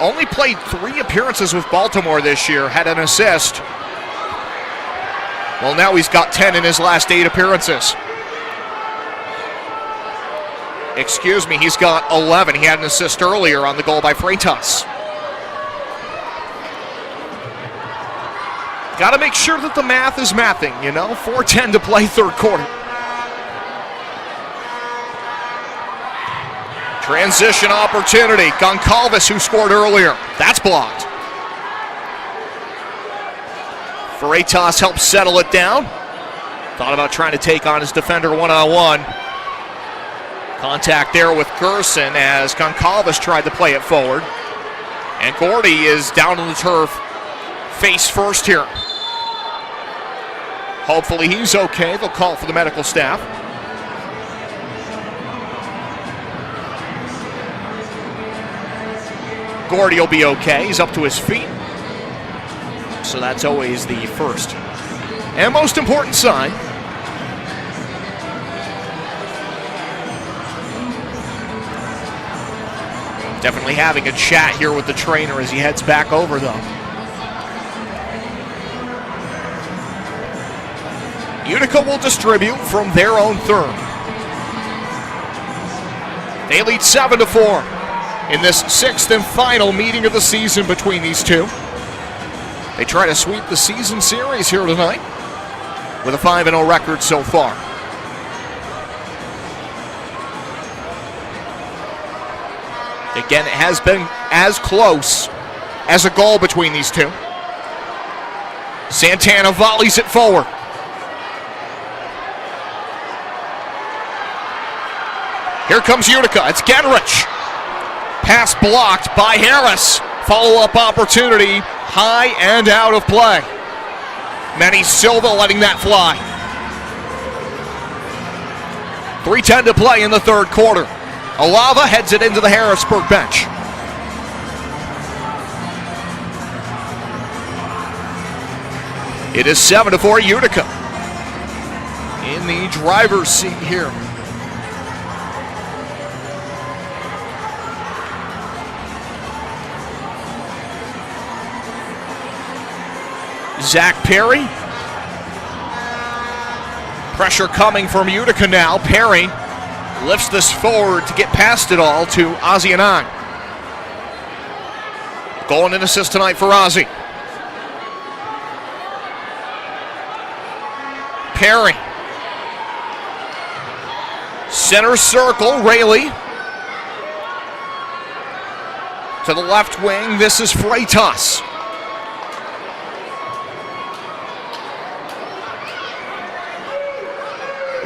Only played 3 appearances with Baltimore this year, had an assist. Well, now he's got 10 in his last 8 appearances. Excuse me, he's got 11. He had an assist earlier on the goal by Freitas. Got to make sure that the math is mathing, you know? 4:10 to play, third quarter. Transition opportunity. Goncalves, who scored earlier. That's blocked. Freitas helps settle it down. Thought about trying to take on his defender one-on-one. Contact there with Gerson as Goncalves tried to play it forward. And Gordy is down on the turf, face first here. Hopefully he's okay. They'll call for the medical staff. Gordy will be okay. He's up to his feet. So that's always the first and most important sign. Definitely having a chat here with the trainer as he heads back over, though. Utica will distribute from their own third. They lead 7-4 in this 6th and final meeting of the season between these two. They try to sweep the season series here tonight with a 5-0 record so far. Again, it has been as close as a goal between these two. Santana volleys it forward. Here comes Utica. It's Genrich. Pass blocked by Harris. Follow-up opportunity, high and out of play. Manny Silva letting that fly. 3:10 to play in the third quarter. Alava heads it into the Harrisburg bench. It is 7-4 Utica in the driver's seat here. Zach Perry. Pressure coming from Utica now. Perry lifts this forward to get past it all to Ozzie Anang. Goal and an assist tonight for Ozzie. Perry. Center circle, Rayleigh. To the left wing, this is Freitas.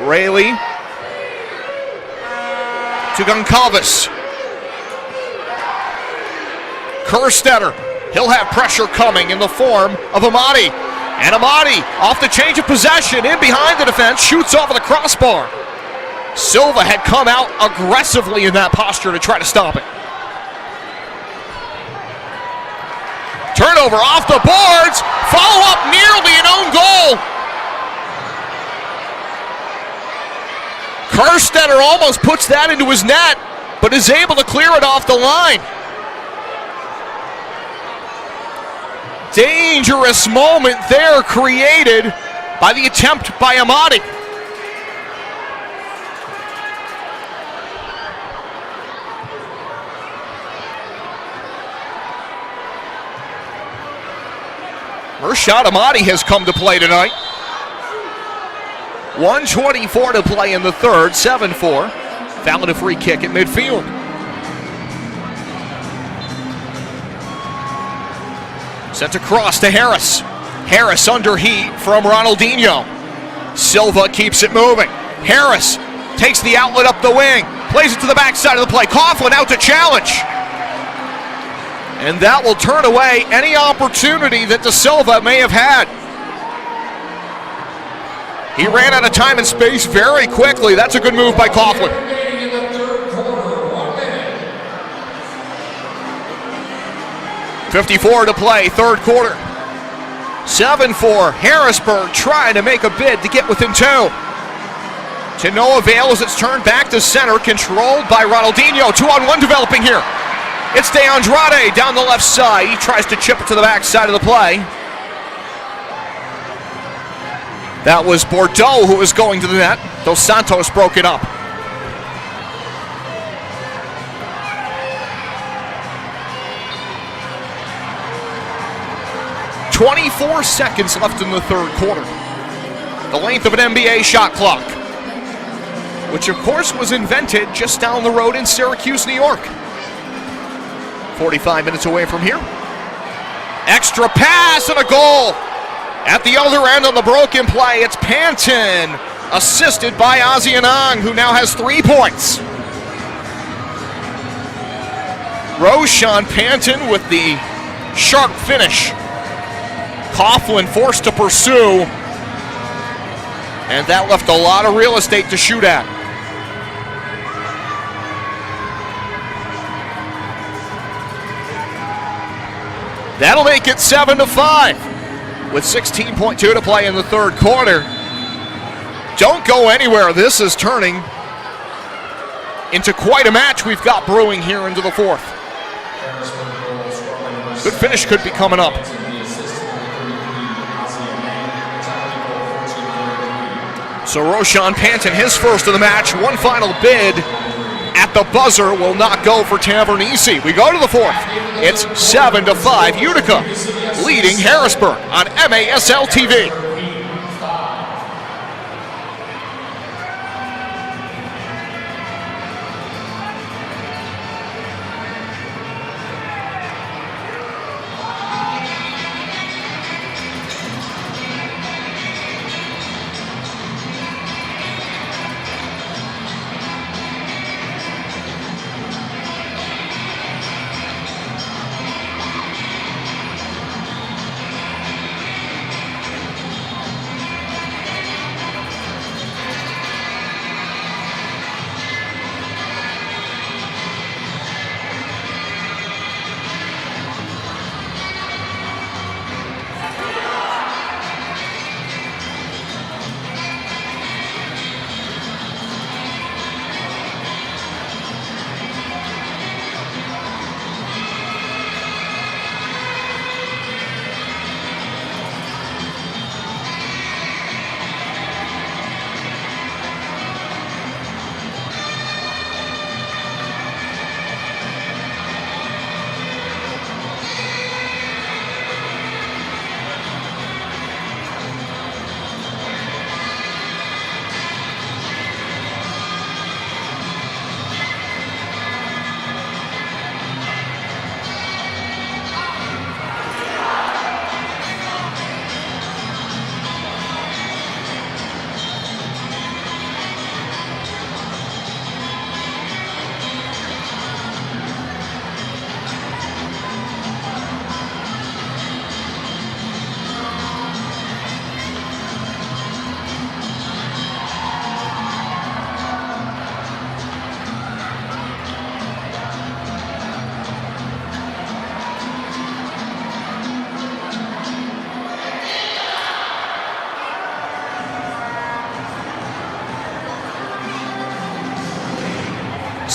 Rayleigh to Goncalves. Kerstetter, he'll have pressure coming in the form of Amati. And Amati, off the change of possession, in behind the defense, shoots over the crossbar. Silva had come out aggressively in that posture to try to stop it. Turnover off the boards, follow up nearly an own goal. Kerstetter almost puts that into his net, but is able to clear it off the line. Dangerous moment there created by the attempt by Amati. Rashad Amati has come to play tonight. 1:24 to play in the third, 7-4. Fouled a free kick at midfield. Sent across to Harris. Harris under heat from Ronaldinho. Silva keeps it moving. Harris takes the outlet up the wing, plays it to the backside of the play. Coughlin out to challenge. And that will turn away any opportunity that De Silva may have had. He ran out of time and space very quickly. That's a good move by Coughlin. 54 to play, third quarter. 7-4, Harrisburg trying to make a bid to get within two. To no avail as it's turned back to center, controlled by Ronaldinho. 2-on-1 developing here. It's De Andrade down the left side. He tries to chip it to the back side of the play. That was Bordeaux who was going to the net. Dos Santos broke it up. "24 seconds left in the third quarter. The length of an NBA shot clock, which of course was invented just down the road in Syracuse, New York. 45 minutes away from here. Extra pass and a goal. At the other end on the broken play, it's Panton, assisted by Ozzie Anang, who now has 3 points. Roshan Panton with the sharp finish. Coughlin forced to pursue, and that left a lot of real estate to shoot at. That'll make it 7-5 with 16.2 to play in the third quarter. Don't go anywhere. This is turning into quite a match we've got brewing here into the fourth. Good finish could be coming up. So Roshan Panton, his first of the match, one final bid at the buzzer will not go for Tavernese. We go to the fourth. It's 7-5, Utica leading Harrisburg on MASL TV.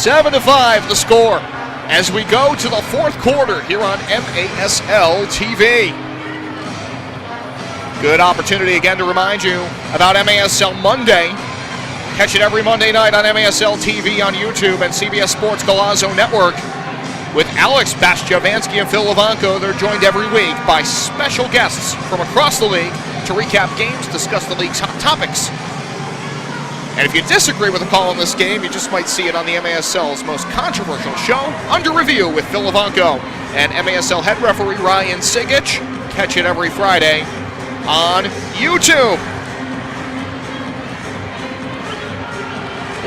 7-5 the score as we go to the fourth quarter here on MASL TV. Good opportunity again to remind you about MASL Monday. Catch it every Monday night on MASL TV on YouTube and CBS Sports Golazo Network. With Alex Bastiavansky and Phil Levanko, they're joined every week by special guests from across the league to recap games, discuss the league's hot topics. And if you disagree with the call on this game, you just might see it on the MASL's most controversial show, Under Review with Phil Levanko and MASL head referee Ryan Sigich. Catch it every Friday on YouTube.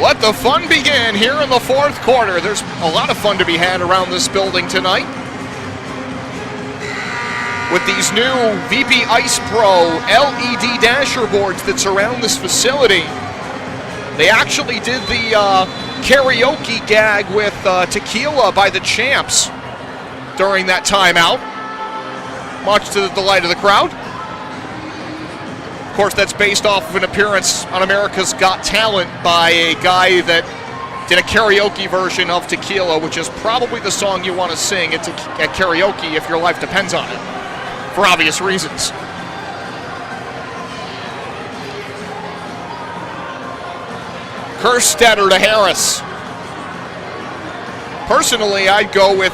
Let the fun begin here in the fourth quarter. There's a lot of fun to be had around this building tonight. With these new VP Ice Pro LED dasher boards that surround this facility. They actually did the karaoke gag with Tequila by the Champs during that timeout, much to the delight of the crowd. Of course, that's based off of an appearance on America's Got Talent by a guy that did a karaoke version of Tequila, which is probably the song you want to sing at karaoke if your life depends on it, for obvious reasons. Kerstetter to Harris. Personally, I'd go with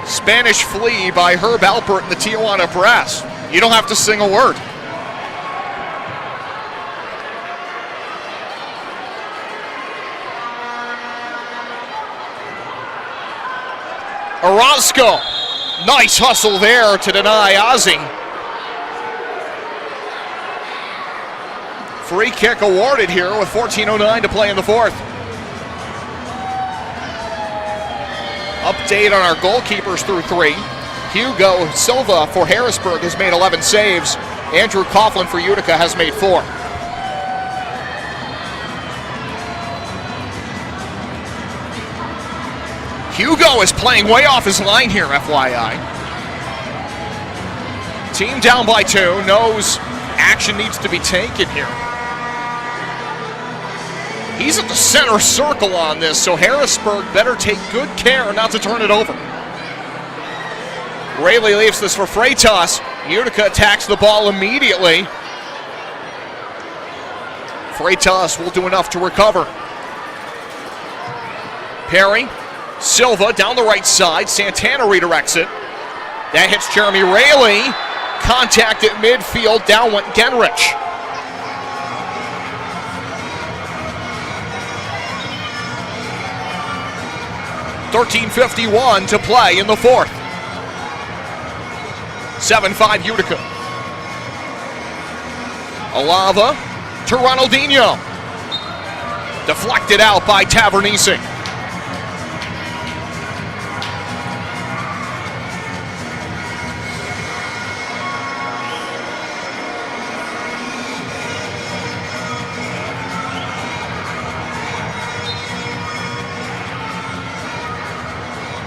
Spanish Flea by Herb Alpert and the Tijuana Brass. You don't have to sing a word. Orozco, nice hustle there to deny Ozzy. Free kick awarded here with 14:09 to play in the fourth. Update on our goalkeepers through three. Hugo Silva for Harrisburg has made 11 saves. Andrew Coughlin for Utica has made 4. Hugo is playing way off his line here, FYI. Team down by 2, knows action needs to be taken here. He's at the center circle on this, so Harrisburg better take good care not to turn it over. Rayleigh leaves this for Freitas. Utica attacks the ball immediately. Freitas will do enough to recover. Perry. Silva down the right side. Santana redirects it. That hits Jeremy Rayleigh. Contact at midfield. Down went Genrich. .13:51 to play in the fourth. 7-5 Utica. Alava to Ronaldinho. Deflected out by Tavernese.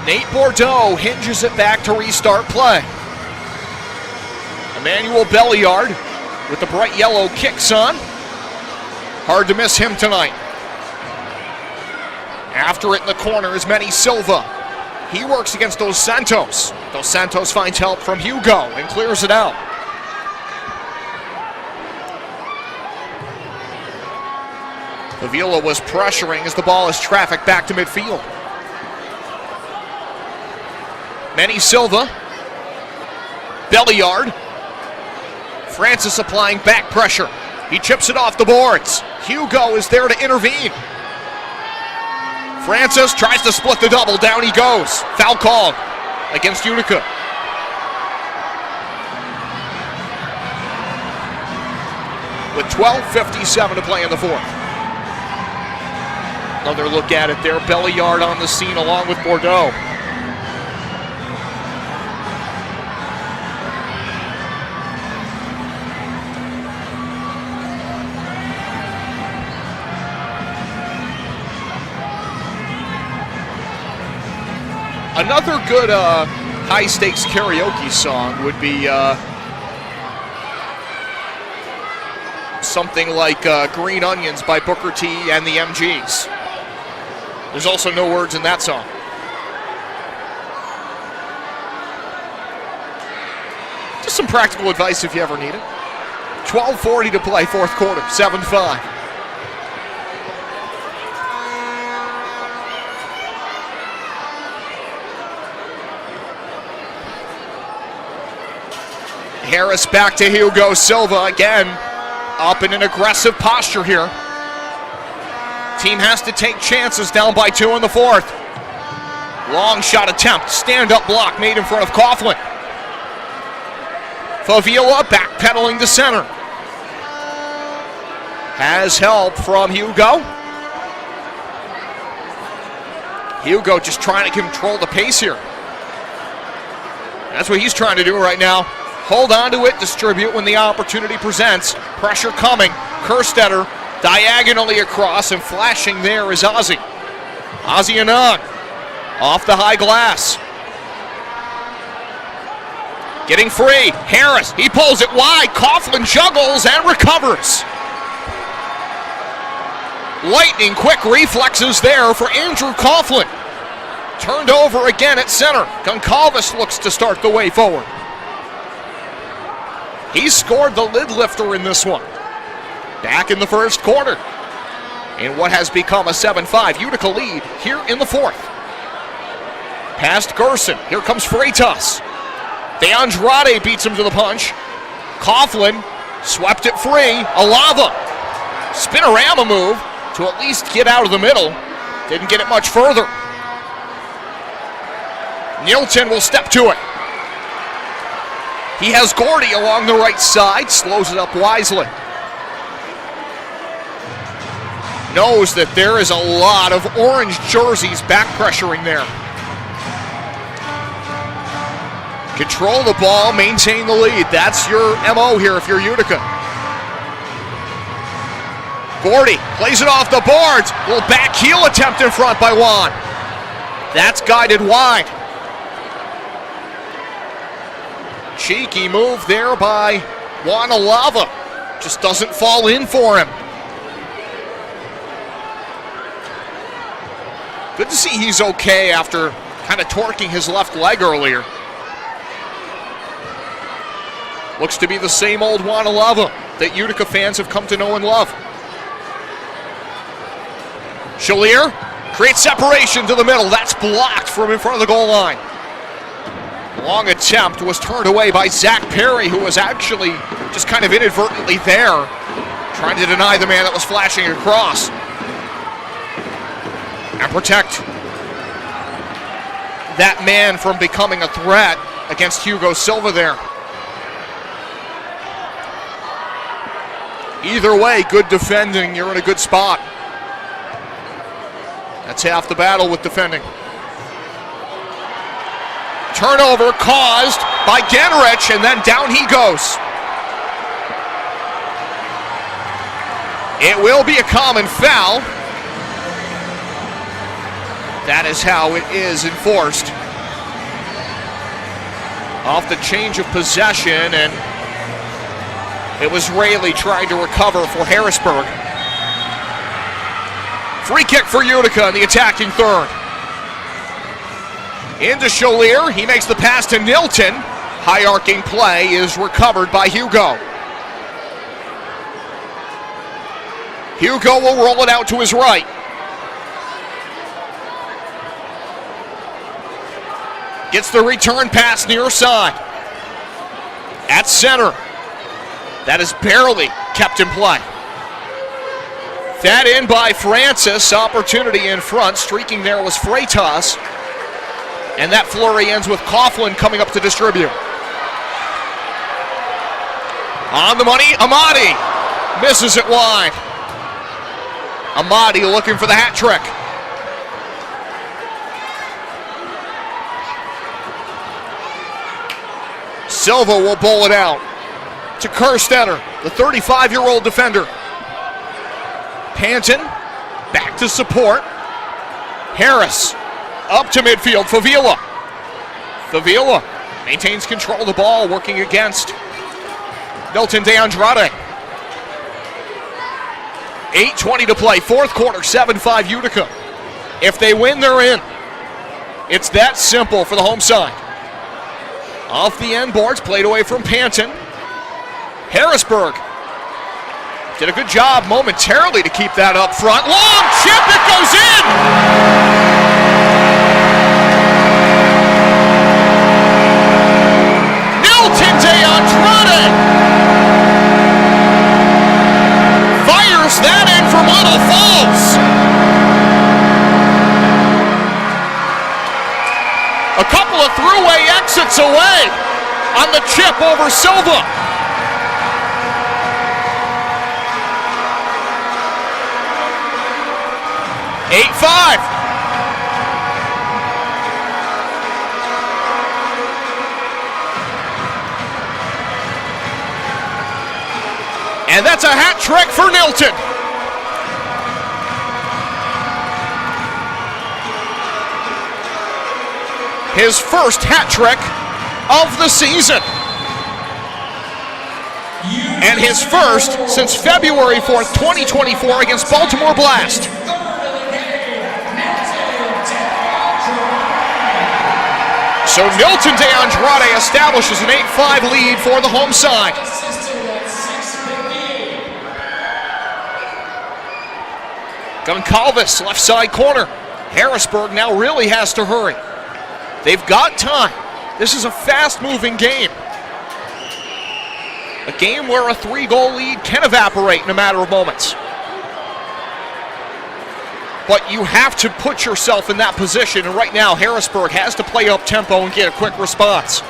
Nate Bordeaux hinges it back to restart play. Emmanuel Belliard with the bright yellow kicks on. Hard to miss him tonight. After it in the corner is Manny Silva. He works against Dos Santos. Dos Santos finds help from Hugo and clears it out. Avila was pressuring as the ball is trafficked back to midfield. Manny Silva, Belliard, Francis applying back pressure. He chips it off the boards. Hugo is there to intervene. Francis tries to split the double, down he goes. Foul called against Utica. With 12:57 to play in the fourth. Another look at it there, Belliard on the scene along with Bordeaux. Another good high-stakes karaoke song would be something like Green Onions by Booker T and the MGs. There's also no words in that song. Just some practical advice if you ever need it. 12:40 to play, fourth quarter, 7-5. Harris back to Hugo Silva again, up in an aggressive posture here. Team has to take chances, down by 2 in the fourth. Long shot attempt, stand-up block made in front of Coughlin. Favila backpedaling to center. Has help from Hugo. Hugo just trying to control the pace here. That's what he's trying to do right now. Hold on to it, distribute when the opportunity presents. Pressure coming. Kerstetter diagonally across, and flashing there is Ozzie. Ozzie Anand off the high glass. Getting free. Harris, he pulls it wide. Coughlin juggles and recovers. Lightning quick reflexes there for Andrew Coughlin. Turned over again at center. Goncalves looks to start the way forward. He scored the lid lifter in this one. Back in the first quarter. In what has become a 7-5 Utica lead here in the fourth. Past Gerson. Here comes Freitas. De Andrade beats him to the punch. Coughlin swept it free. Alava. Spinorama move to at least get out of the middle. Didn't get it much further. Nilton will step to it. He has Gordy along the right side, slows it up wisely. Knows that there is a lot of orange jerseys back pressuring there. Control the ball, maintain the lead. That's your MO here if you're Utica. Gordy plays it off the boards. Little back heel attempt in front by Juan. That's guided wide. Cheeky move there by Juan Alava. Just doesn't fall in for him. Good to see he's okay after kind of torquing his left leg earlier. Looks to be the same old Juan Alava that Utica fans have come to know and love. Chalier creates separation to the middle. That's blocked from in front of the goal line. Long attempt was turned away by Zach Perry, who was actually just kind of inadvertently there, trying to deny the man that was flashing across. And protect that man from becoming a threat against Hugo Silva there. Either way, good defending. You're in a good spot. That's half the battle with defending. Turnover caused by Genrich, and then down he goes. It will be a common foul. That is how it is enforced. Off the change of possession, and it was Rayleigh trying to recover for Harrisburg. Free kick for Utica in the attacking third. Into Chalier, he makes the pass to Nilton. High arcing play is recovered by Hugo. Hugo will roll it out to his right. Gets the return pass near side. At center. That is barely kept in play. Fed in by Francis. Opportunity in front. Streaking there was Freitas. And that flurry ends with Coughlin coming up to distribute. On the money, Amadi misses it wide. Amadi looking for the hat trick. Silva will bowl it out to Kerstetter, the 35-year-old defender. Panton back to support. Harris up to midfield. Favila maintains control of the ball, working against Milton De Andrade. 8:20 to play, fourth quarter, 7-5 Utica. If they win, they're in. It's that simple for the home side. Off the end boards, played away from Panton. Harrisburg did a good job momentarily to keep that up front. Long chip, it goes in! Milton de Andrade fires that in from Little Falls. A couple of throughway exits away on the chip over Silva. Eight-5. And that's a hat trick for Nilton. His first hat trick of the season. And his first since February 4th, 2024 against Baltimore Blast. So Milton de Andrade establishes an 8-5 lead for the home side. Goncalves, left side corner. Harrisburg now really has to hurry. They've got time. This is a fast-moving game. A game where a 3-goal lead can evaporate in a matter of moments. But you have to put yourself in that position, and right now Harrisburg has to play up tempo and get a quick response.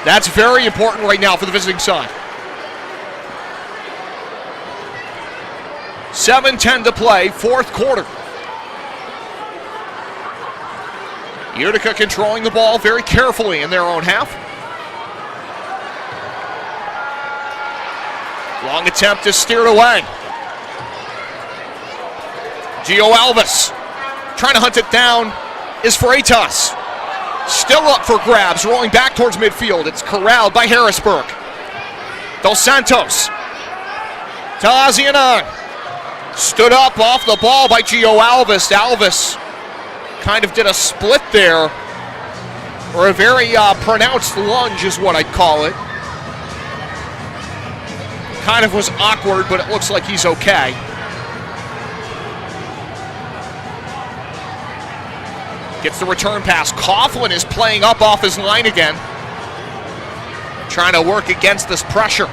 That's very important right now for the visiting side. 7:10 to play, fourth quarter. Utica controlling the ball very carefully in their own half. Long attempt is steered away. Gio Alves trying to hunt it down is Freitas. Still up for grabs, rolling back towards midfield. It's corralled by Harrisburg. Dos Santos to Azianon. Stood up off the ball by Gio Alves. Alves kind of did a split there, or a very pronounced lunge is what I'd call it. Kind of was awkward, but it looks like he's okay. Gets the return pass. Coughlin is playing up off his line again. Trying to work against this pressure.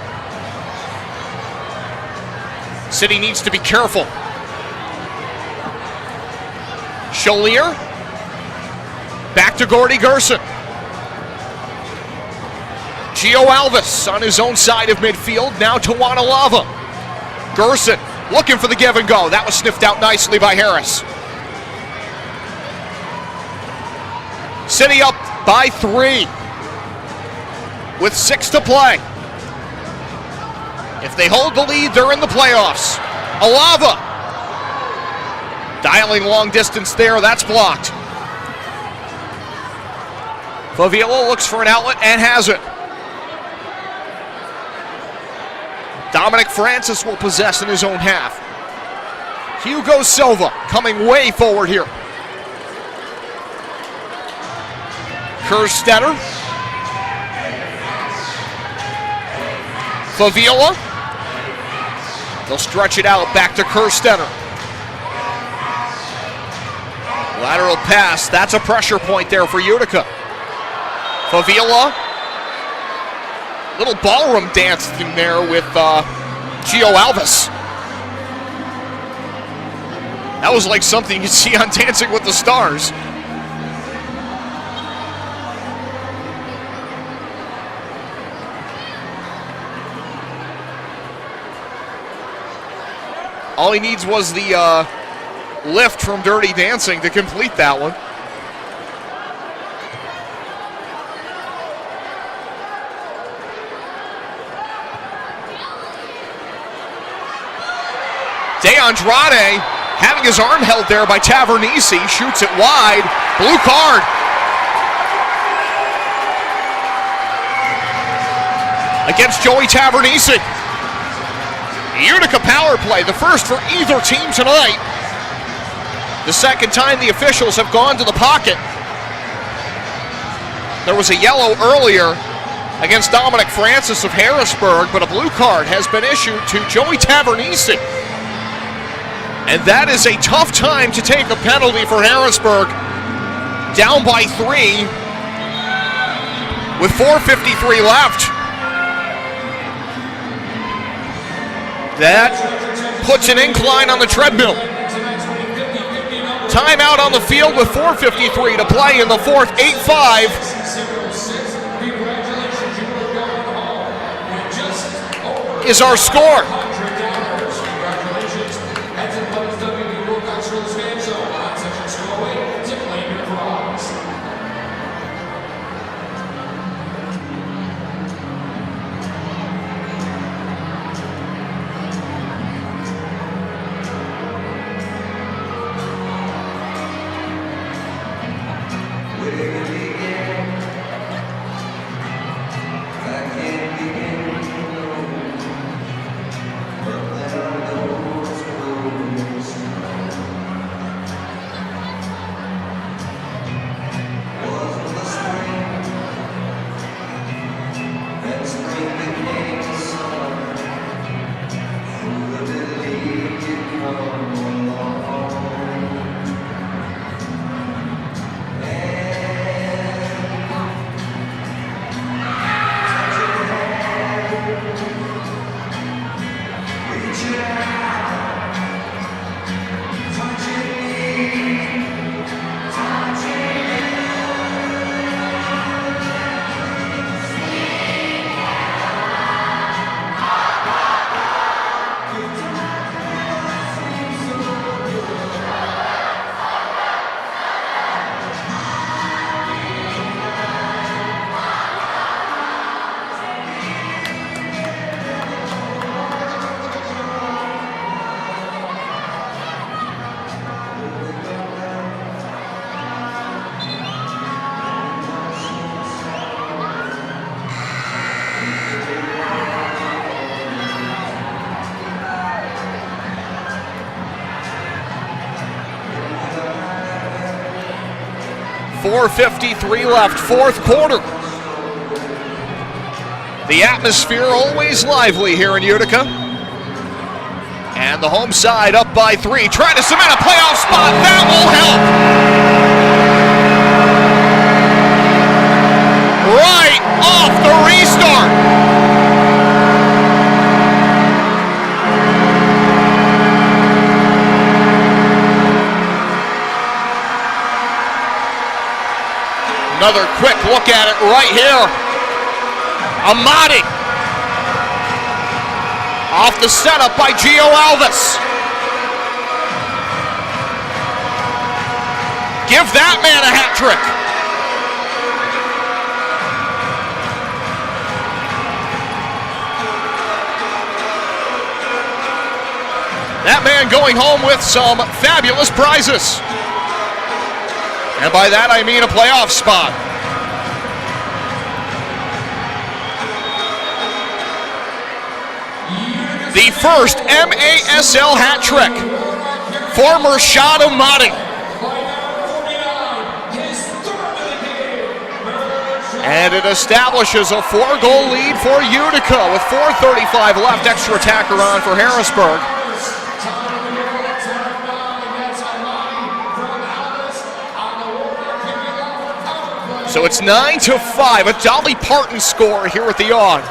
City needs to be careful. Chalier. Back to Gordy Gerson. Gio Alves on his own side of midfield. Now to Wanalava. Gerson looking for the give and go. That was sniffed out nicely by Harris. City up by 3 with 6 to play. If they hold the lead, they're in the playoffs. Alava dialing long distance there. That's blocked. Favila looks for an outlet and has it. Dominic Francis will possess in his own half. Hugo Silva coming way forward here. Kerstetter. Favila. They'll stretch it out back to Kerstetter. Lateral pass. That's a pressure point there for Utica. Favila. Little ballroom dancing there with Gio Alves. That was like something you'd see on Dancing with the Stars. All he needs was the lift from Dirty Dancing to complete that one. De Andrade having his arm held there by Tavernisi, shoots it wide, blue card. Against Joey Tavernisi. Utica power play, the first for either team tonight. The second time the officials have gone to the pocket. There was a yellow earlier against Dominic Francis of Harrisburg, but a blue card has been issued to Joey Tavernisi. And that is a tough time to take a penalty for Harrisburg. Down by 3 with 4:53 left. That puts an incline on the treadmill. Timeout on the field with 4:53 to play in the fourth, 8-5. Is our score. .453 left, fourth quarter. The atmosphere always lively here in Utica. And the home side up by 3, trying to cement a playoff spot. That will help. Right off the restart. Another quick look at it right here. Amati. Off the setup by Gio Alves. Give that man a hat trick. That man going home with some fabulous prizes. And by that I mean a playoff spot. The first MASL hat trick for Murshad Amati. And it establishes a 4-goal lead for Utica with 4:35 left. Extra attacker on for Harrisburg. So it's 9-5, a Dolly Parton score here at the On.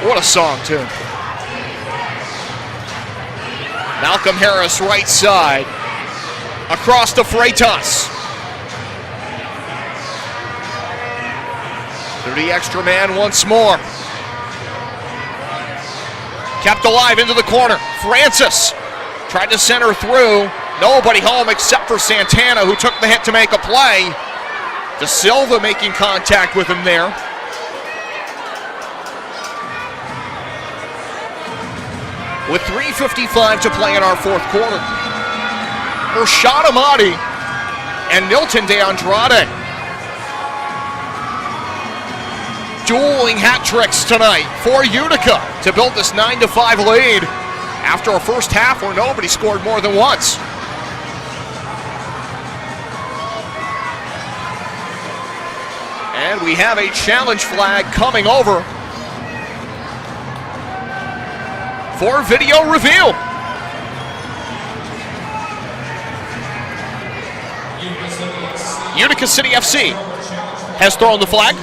What a song, too. Malcolm Harris, right side. Across to Freitas. Through the extra man once more. Kept alive into the corner. Francis tried to center through. Nobody home except for Santana, who took the hit to make a play. De Silva making contact with him there. With 3:55 to play in our fourth quarter. Murshad Amati and Milton De Andrade. Dueling hat tricks tonight for Utica to build this 9-5 lead. after a first half where nobody scored more than once. And we have a challenge flag coming over for video review. Utica City FC has thrown the flag.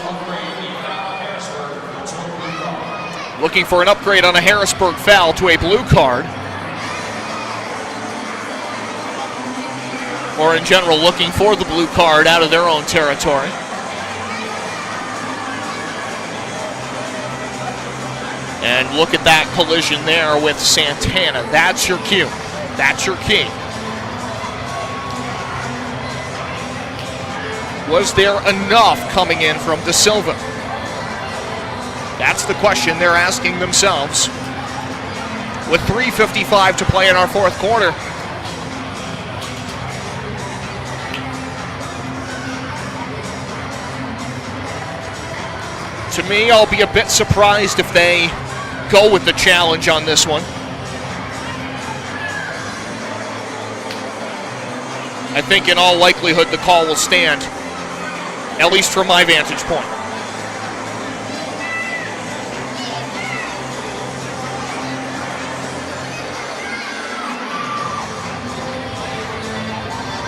Looking for an upgrade on a Harrisburg foul to a blue card. Or in general, looking for the blue card out of their own territory. And look at that collision there with Santana. That's your cue. That's your key. Was there enough coming in from De Silva? That's the question they're asking themselves. With 3:55 to play in our fourth quarter. To me, I'll be a bit surprised if they go with the challenge on this one. I think in all likelihood the call will stand, at least from my vantage point.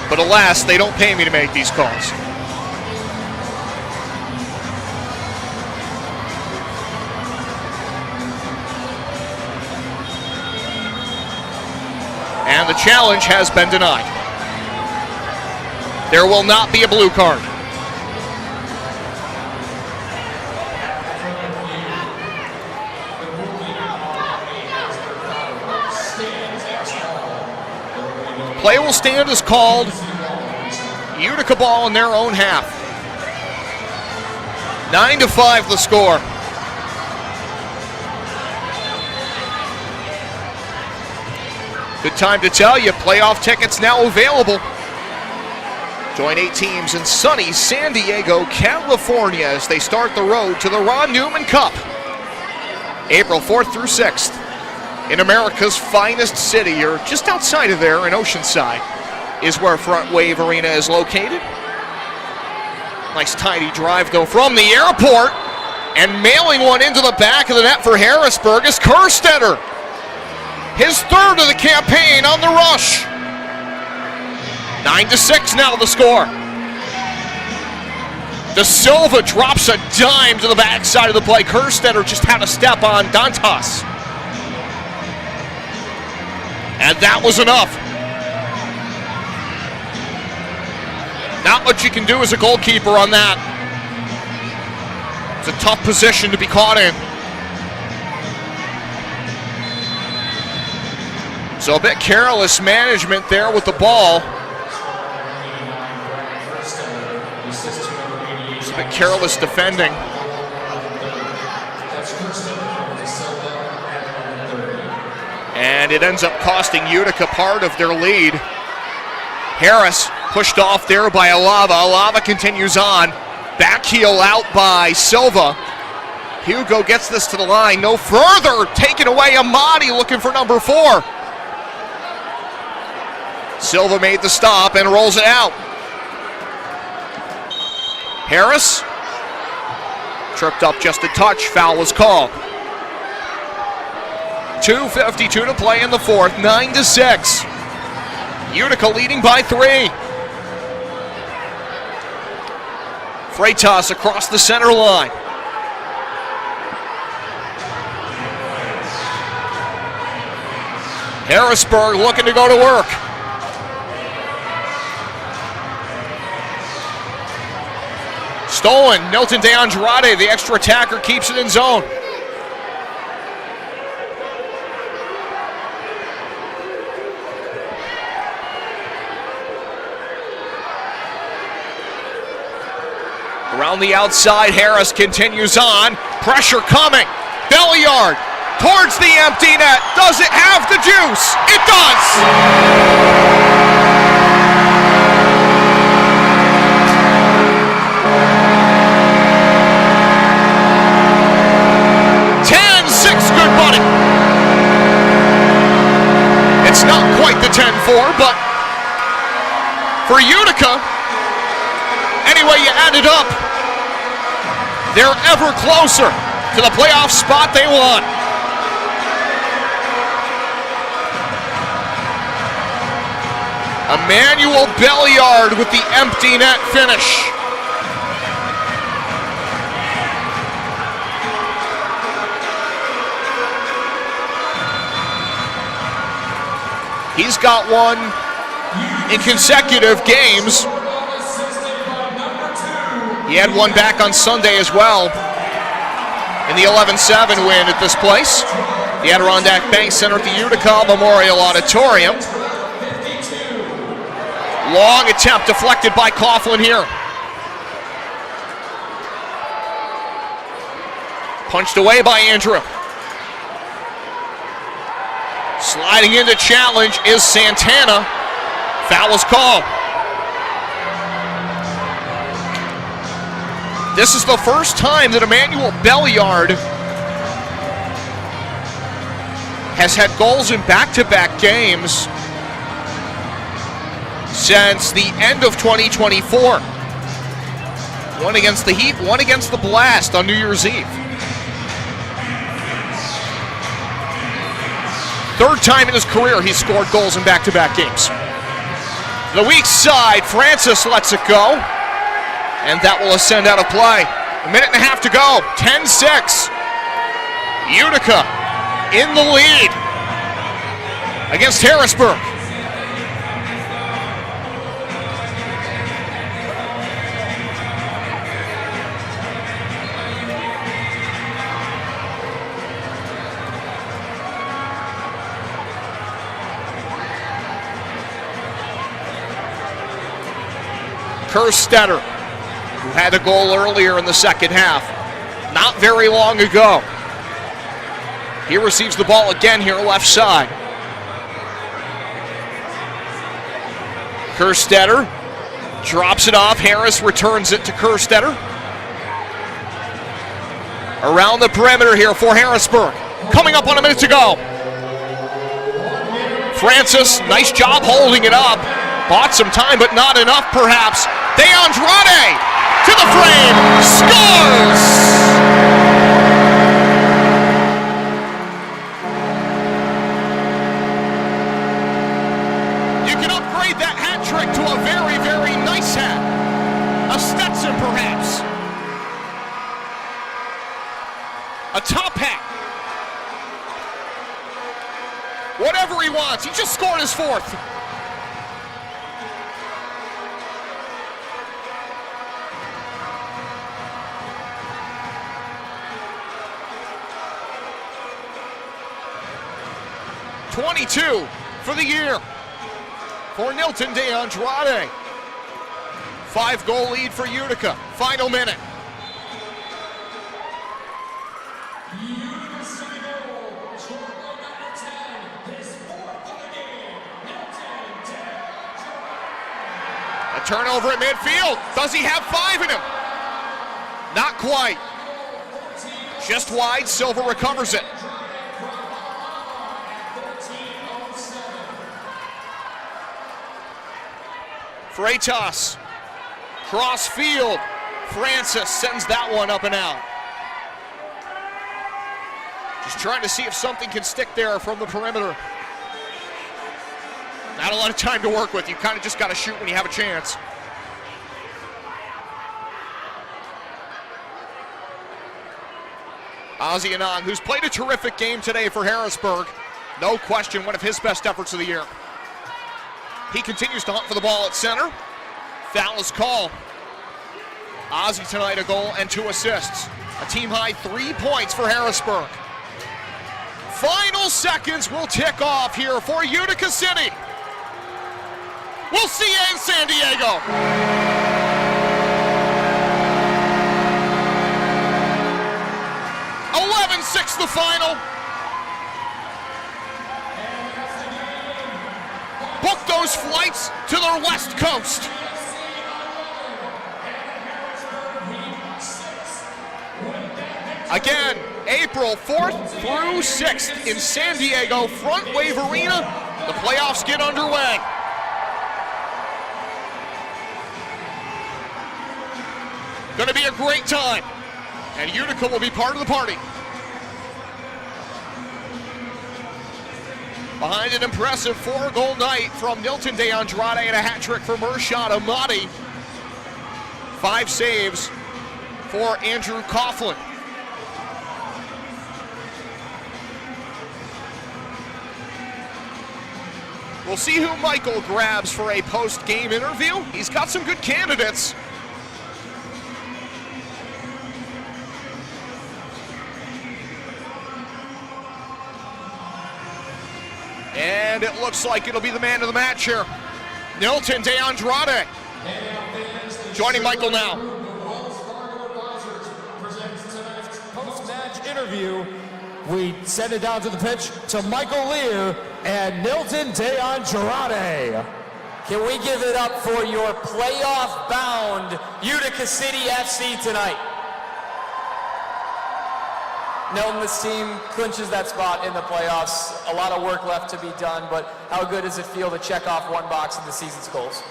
But alas, they don't pay me to make these calls. And the challenge has been denied. There will not be a blue card. Play will stand as called. Utica ball in their own half. 9-5 the score. Good time to tell you, playoff tickets now available. Join 8 teams in sunny San Diego, California as they start the road to the Ron Newman Cup. April 4th through 6th in America's finest city, or just outside of there in Oceanside, is where Front Wave Arena is located. Nice tidy drive though from the airport, and mailing one into the back of the net for Harrisburg is Kerstetter. His third of the campaign on the rush. 9-6 now the score. De Silva drops a dime to the backside of the play. Kerstetter just had a step on Dantas. And that was enough. Not much you can do as a goalkeeper on that. It's a tough position to be caught in. So a bit careless management there with the ball. It's a bit careless defending. And it ends up costing Utica part of their lead. Harris pushed off there by Alava. Alava continues on. Back heel out by Silva. Hugo gets this to the line. No further. Taken away. Amadi looking for number 4. Silva made the stop and rolls it out. Harris tripped up just a touch. Foul was called. 2:52 to play in the fourth. 9-6. Utica leading by 3. Freitas across the center line. Harrisburg looking to go to work. Stolen. Milton De Andrade, the extra attacker, keeps it in zone. Around the outside, Harris continues on. Pressure coming. Belliard towards the empty net. Does it have the juice? It does! 10-6, good buddy. For Utica, anyway you add it up, they're ever closer to the playoff spot they want. Emmanuel Belliard with the empty net finish. He's got one in consecutive games. He had one back on Sunday as well in the 11-7 win at this place, the Adirondack Bank Center at the Utica Memorial Auditorium. Long attempt deflected by Coughlin here. Punched away by Andrew. Sliding in to challenge is Santana. Foul is called. This is the first time that Emmanuel Belliard has had goals in back-to-back games since the end of 2024. One against the Heat, one against the Blast on New Year's Eve. Third time in his career he's scored goals in back-to-back games. The weak side, Francis lets it go, and that will ascend out of play. A minute and a half to go, 10-6. Utica in the lead against Harrisburg. Kerstetter, who had a goal earlier in the second half, not very long ago. He receives the ball again here left side. Kerstetter drops it off. Harris returns it to Kerstetter. Around the perimeter here for Harrisburg. Coming up on a minute to go. Francis, nice job holding it up. Bought some time, but not enough perhaps. DeAndrade to the frame, scores! You can upgrade that hat trick to a very, very nice hat. A Stetson perhaps. A top hat. Whatever he wants, he just scored his fourth. .22 for the year for Nilton DeAndrade. 5-goal lead for Utica. Final minute. A turnover at midfield. Does he have 5 in him? Not quite. Just wide. Silva recovers it. Freitas, cross field. Francis sends that one up and out. Just trying to see if something can stick there from the perimeter. Not a lot of time to work with. You kind of just got to shoot when you have a chance. Ozzie Anand, who's played a terrific game today for Harrisburg. No question, one of his best efforts of the year. He continues to hunt for the ball at center. Foul is called. Ozzie tonight a goal and 2 assists. A team high 3 points for Harrisburg. Final seconds will tick off here for Utica City. We'll see you in San Diego. .11-6 the final. Book those flights to the West Coast. Again, April 4th through 6th in San Diego, Front Wave Arena. The playoffs get underway. Going to be a great time. And Utica will be part of the party. Behind an impressive 4-goal night from Nilton De Andrade and a hat trick for Mershad Ahmadi. 5 saves for Andrew Coughlin. We'll see who Michael grabs for a post-game interview. He's got some good candidates. And it looks like it'll be the man of the match here, Nilton De Andrade. Joining Michael now. Post-match interview, we send it down to the pitch to Michael Lear and Nilton De Andrade. Can we give it up for your playoff-bound Utica City FC tonight? Nilton, this team clinches that spot in the playoffs. A lot of work left to be done, but how good does it feel to check off one box in the season's goals?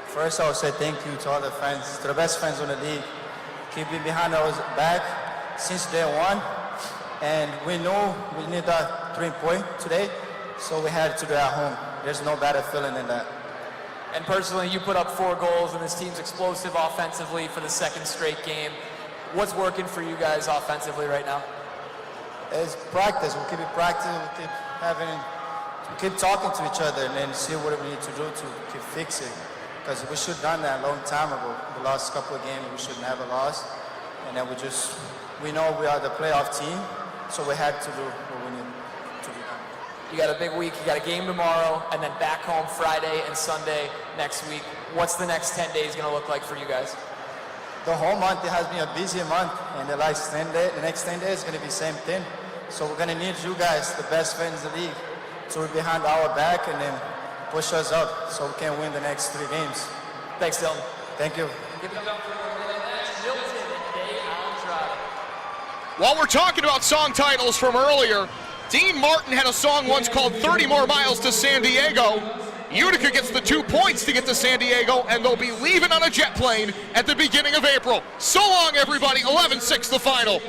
First, I would say thank you to all the fans, to the best fans in the league. Keeping behind our back since day one, and we know we need that 3-point today, so we had to do it at home. There's no better feeling than that. And personally, you put up 4 goals, and this team's explosive offensively for the second straight game. What's working for you guys offensively right now? It's practice. We keep practicing. We keep talking to each other and then see what we need to do to keep fixing. Because we should have done that a long time ago. The last couple of games we should never lost, and then we know we are the playoff team, so we had to do what we need to be done. You got a big week. You got a game tomorrow, and then back home Friday and Sunday next week. What's the next 10 days going to look like for you guys? The whole month, it has been a busy month, and the next 10 days is going to be the same thing. So we're going to need you guys, the best fans in the league, to be behind our back and then push us up so we can win the next 3 games. Thanks, Dylan. Thank you. Give it up for Nilton De Andrade. While we're talking about song titles from earlier, Dean Martin had a song once called 30 More Miles to San Diego. Utica gets the 2 points to get to San Diego, and they'll be leaving on a jet plane at the beginning of April. So long, everybody. 11-6 the final.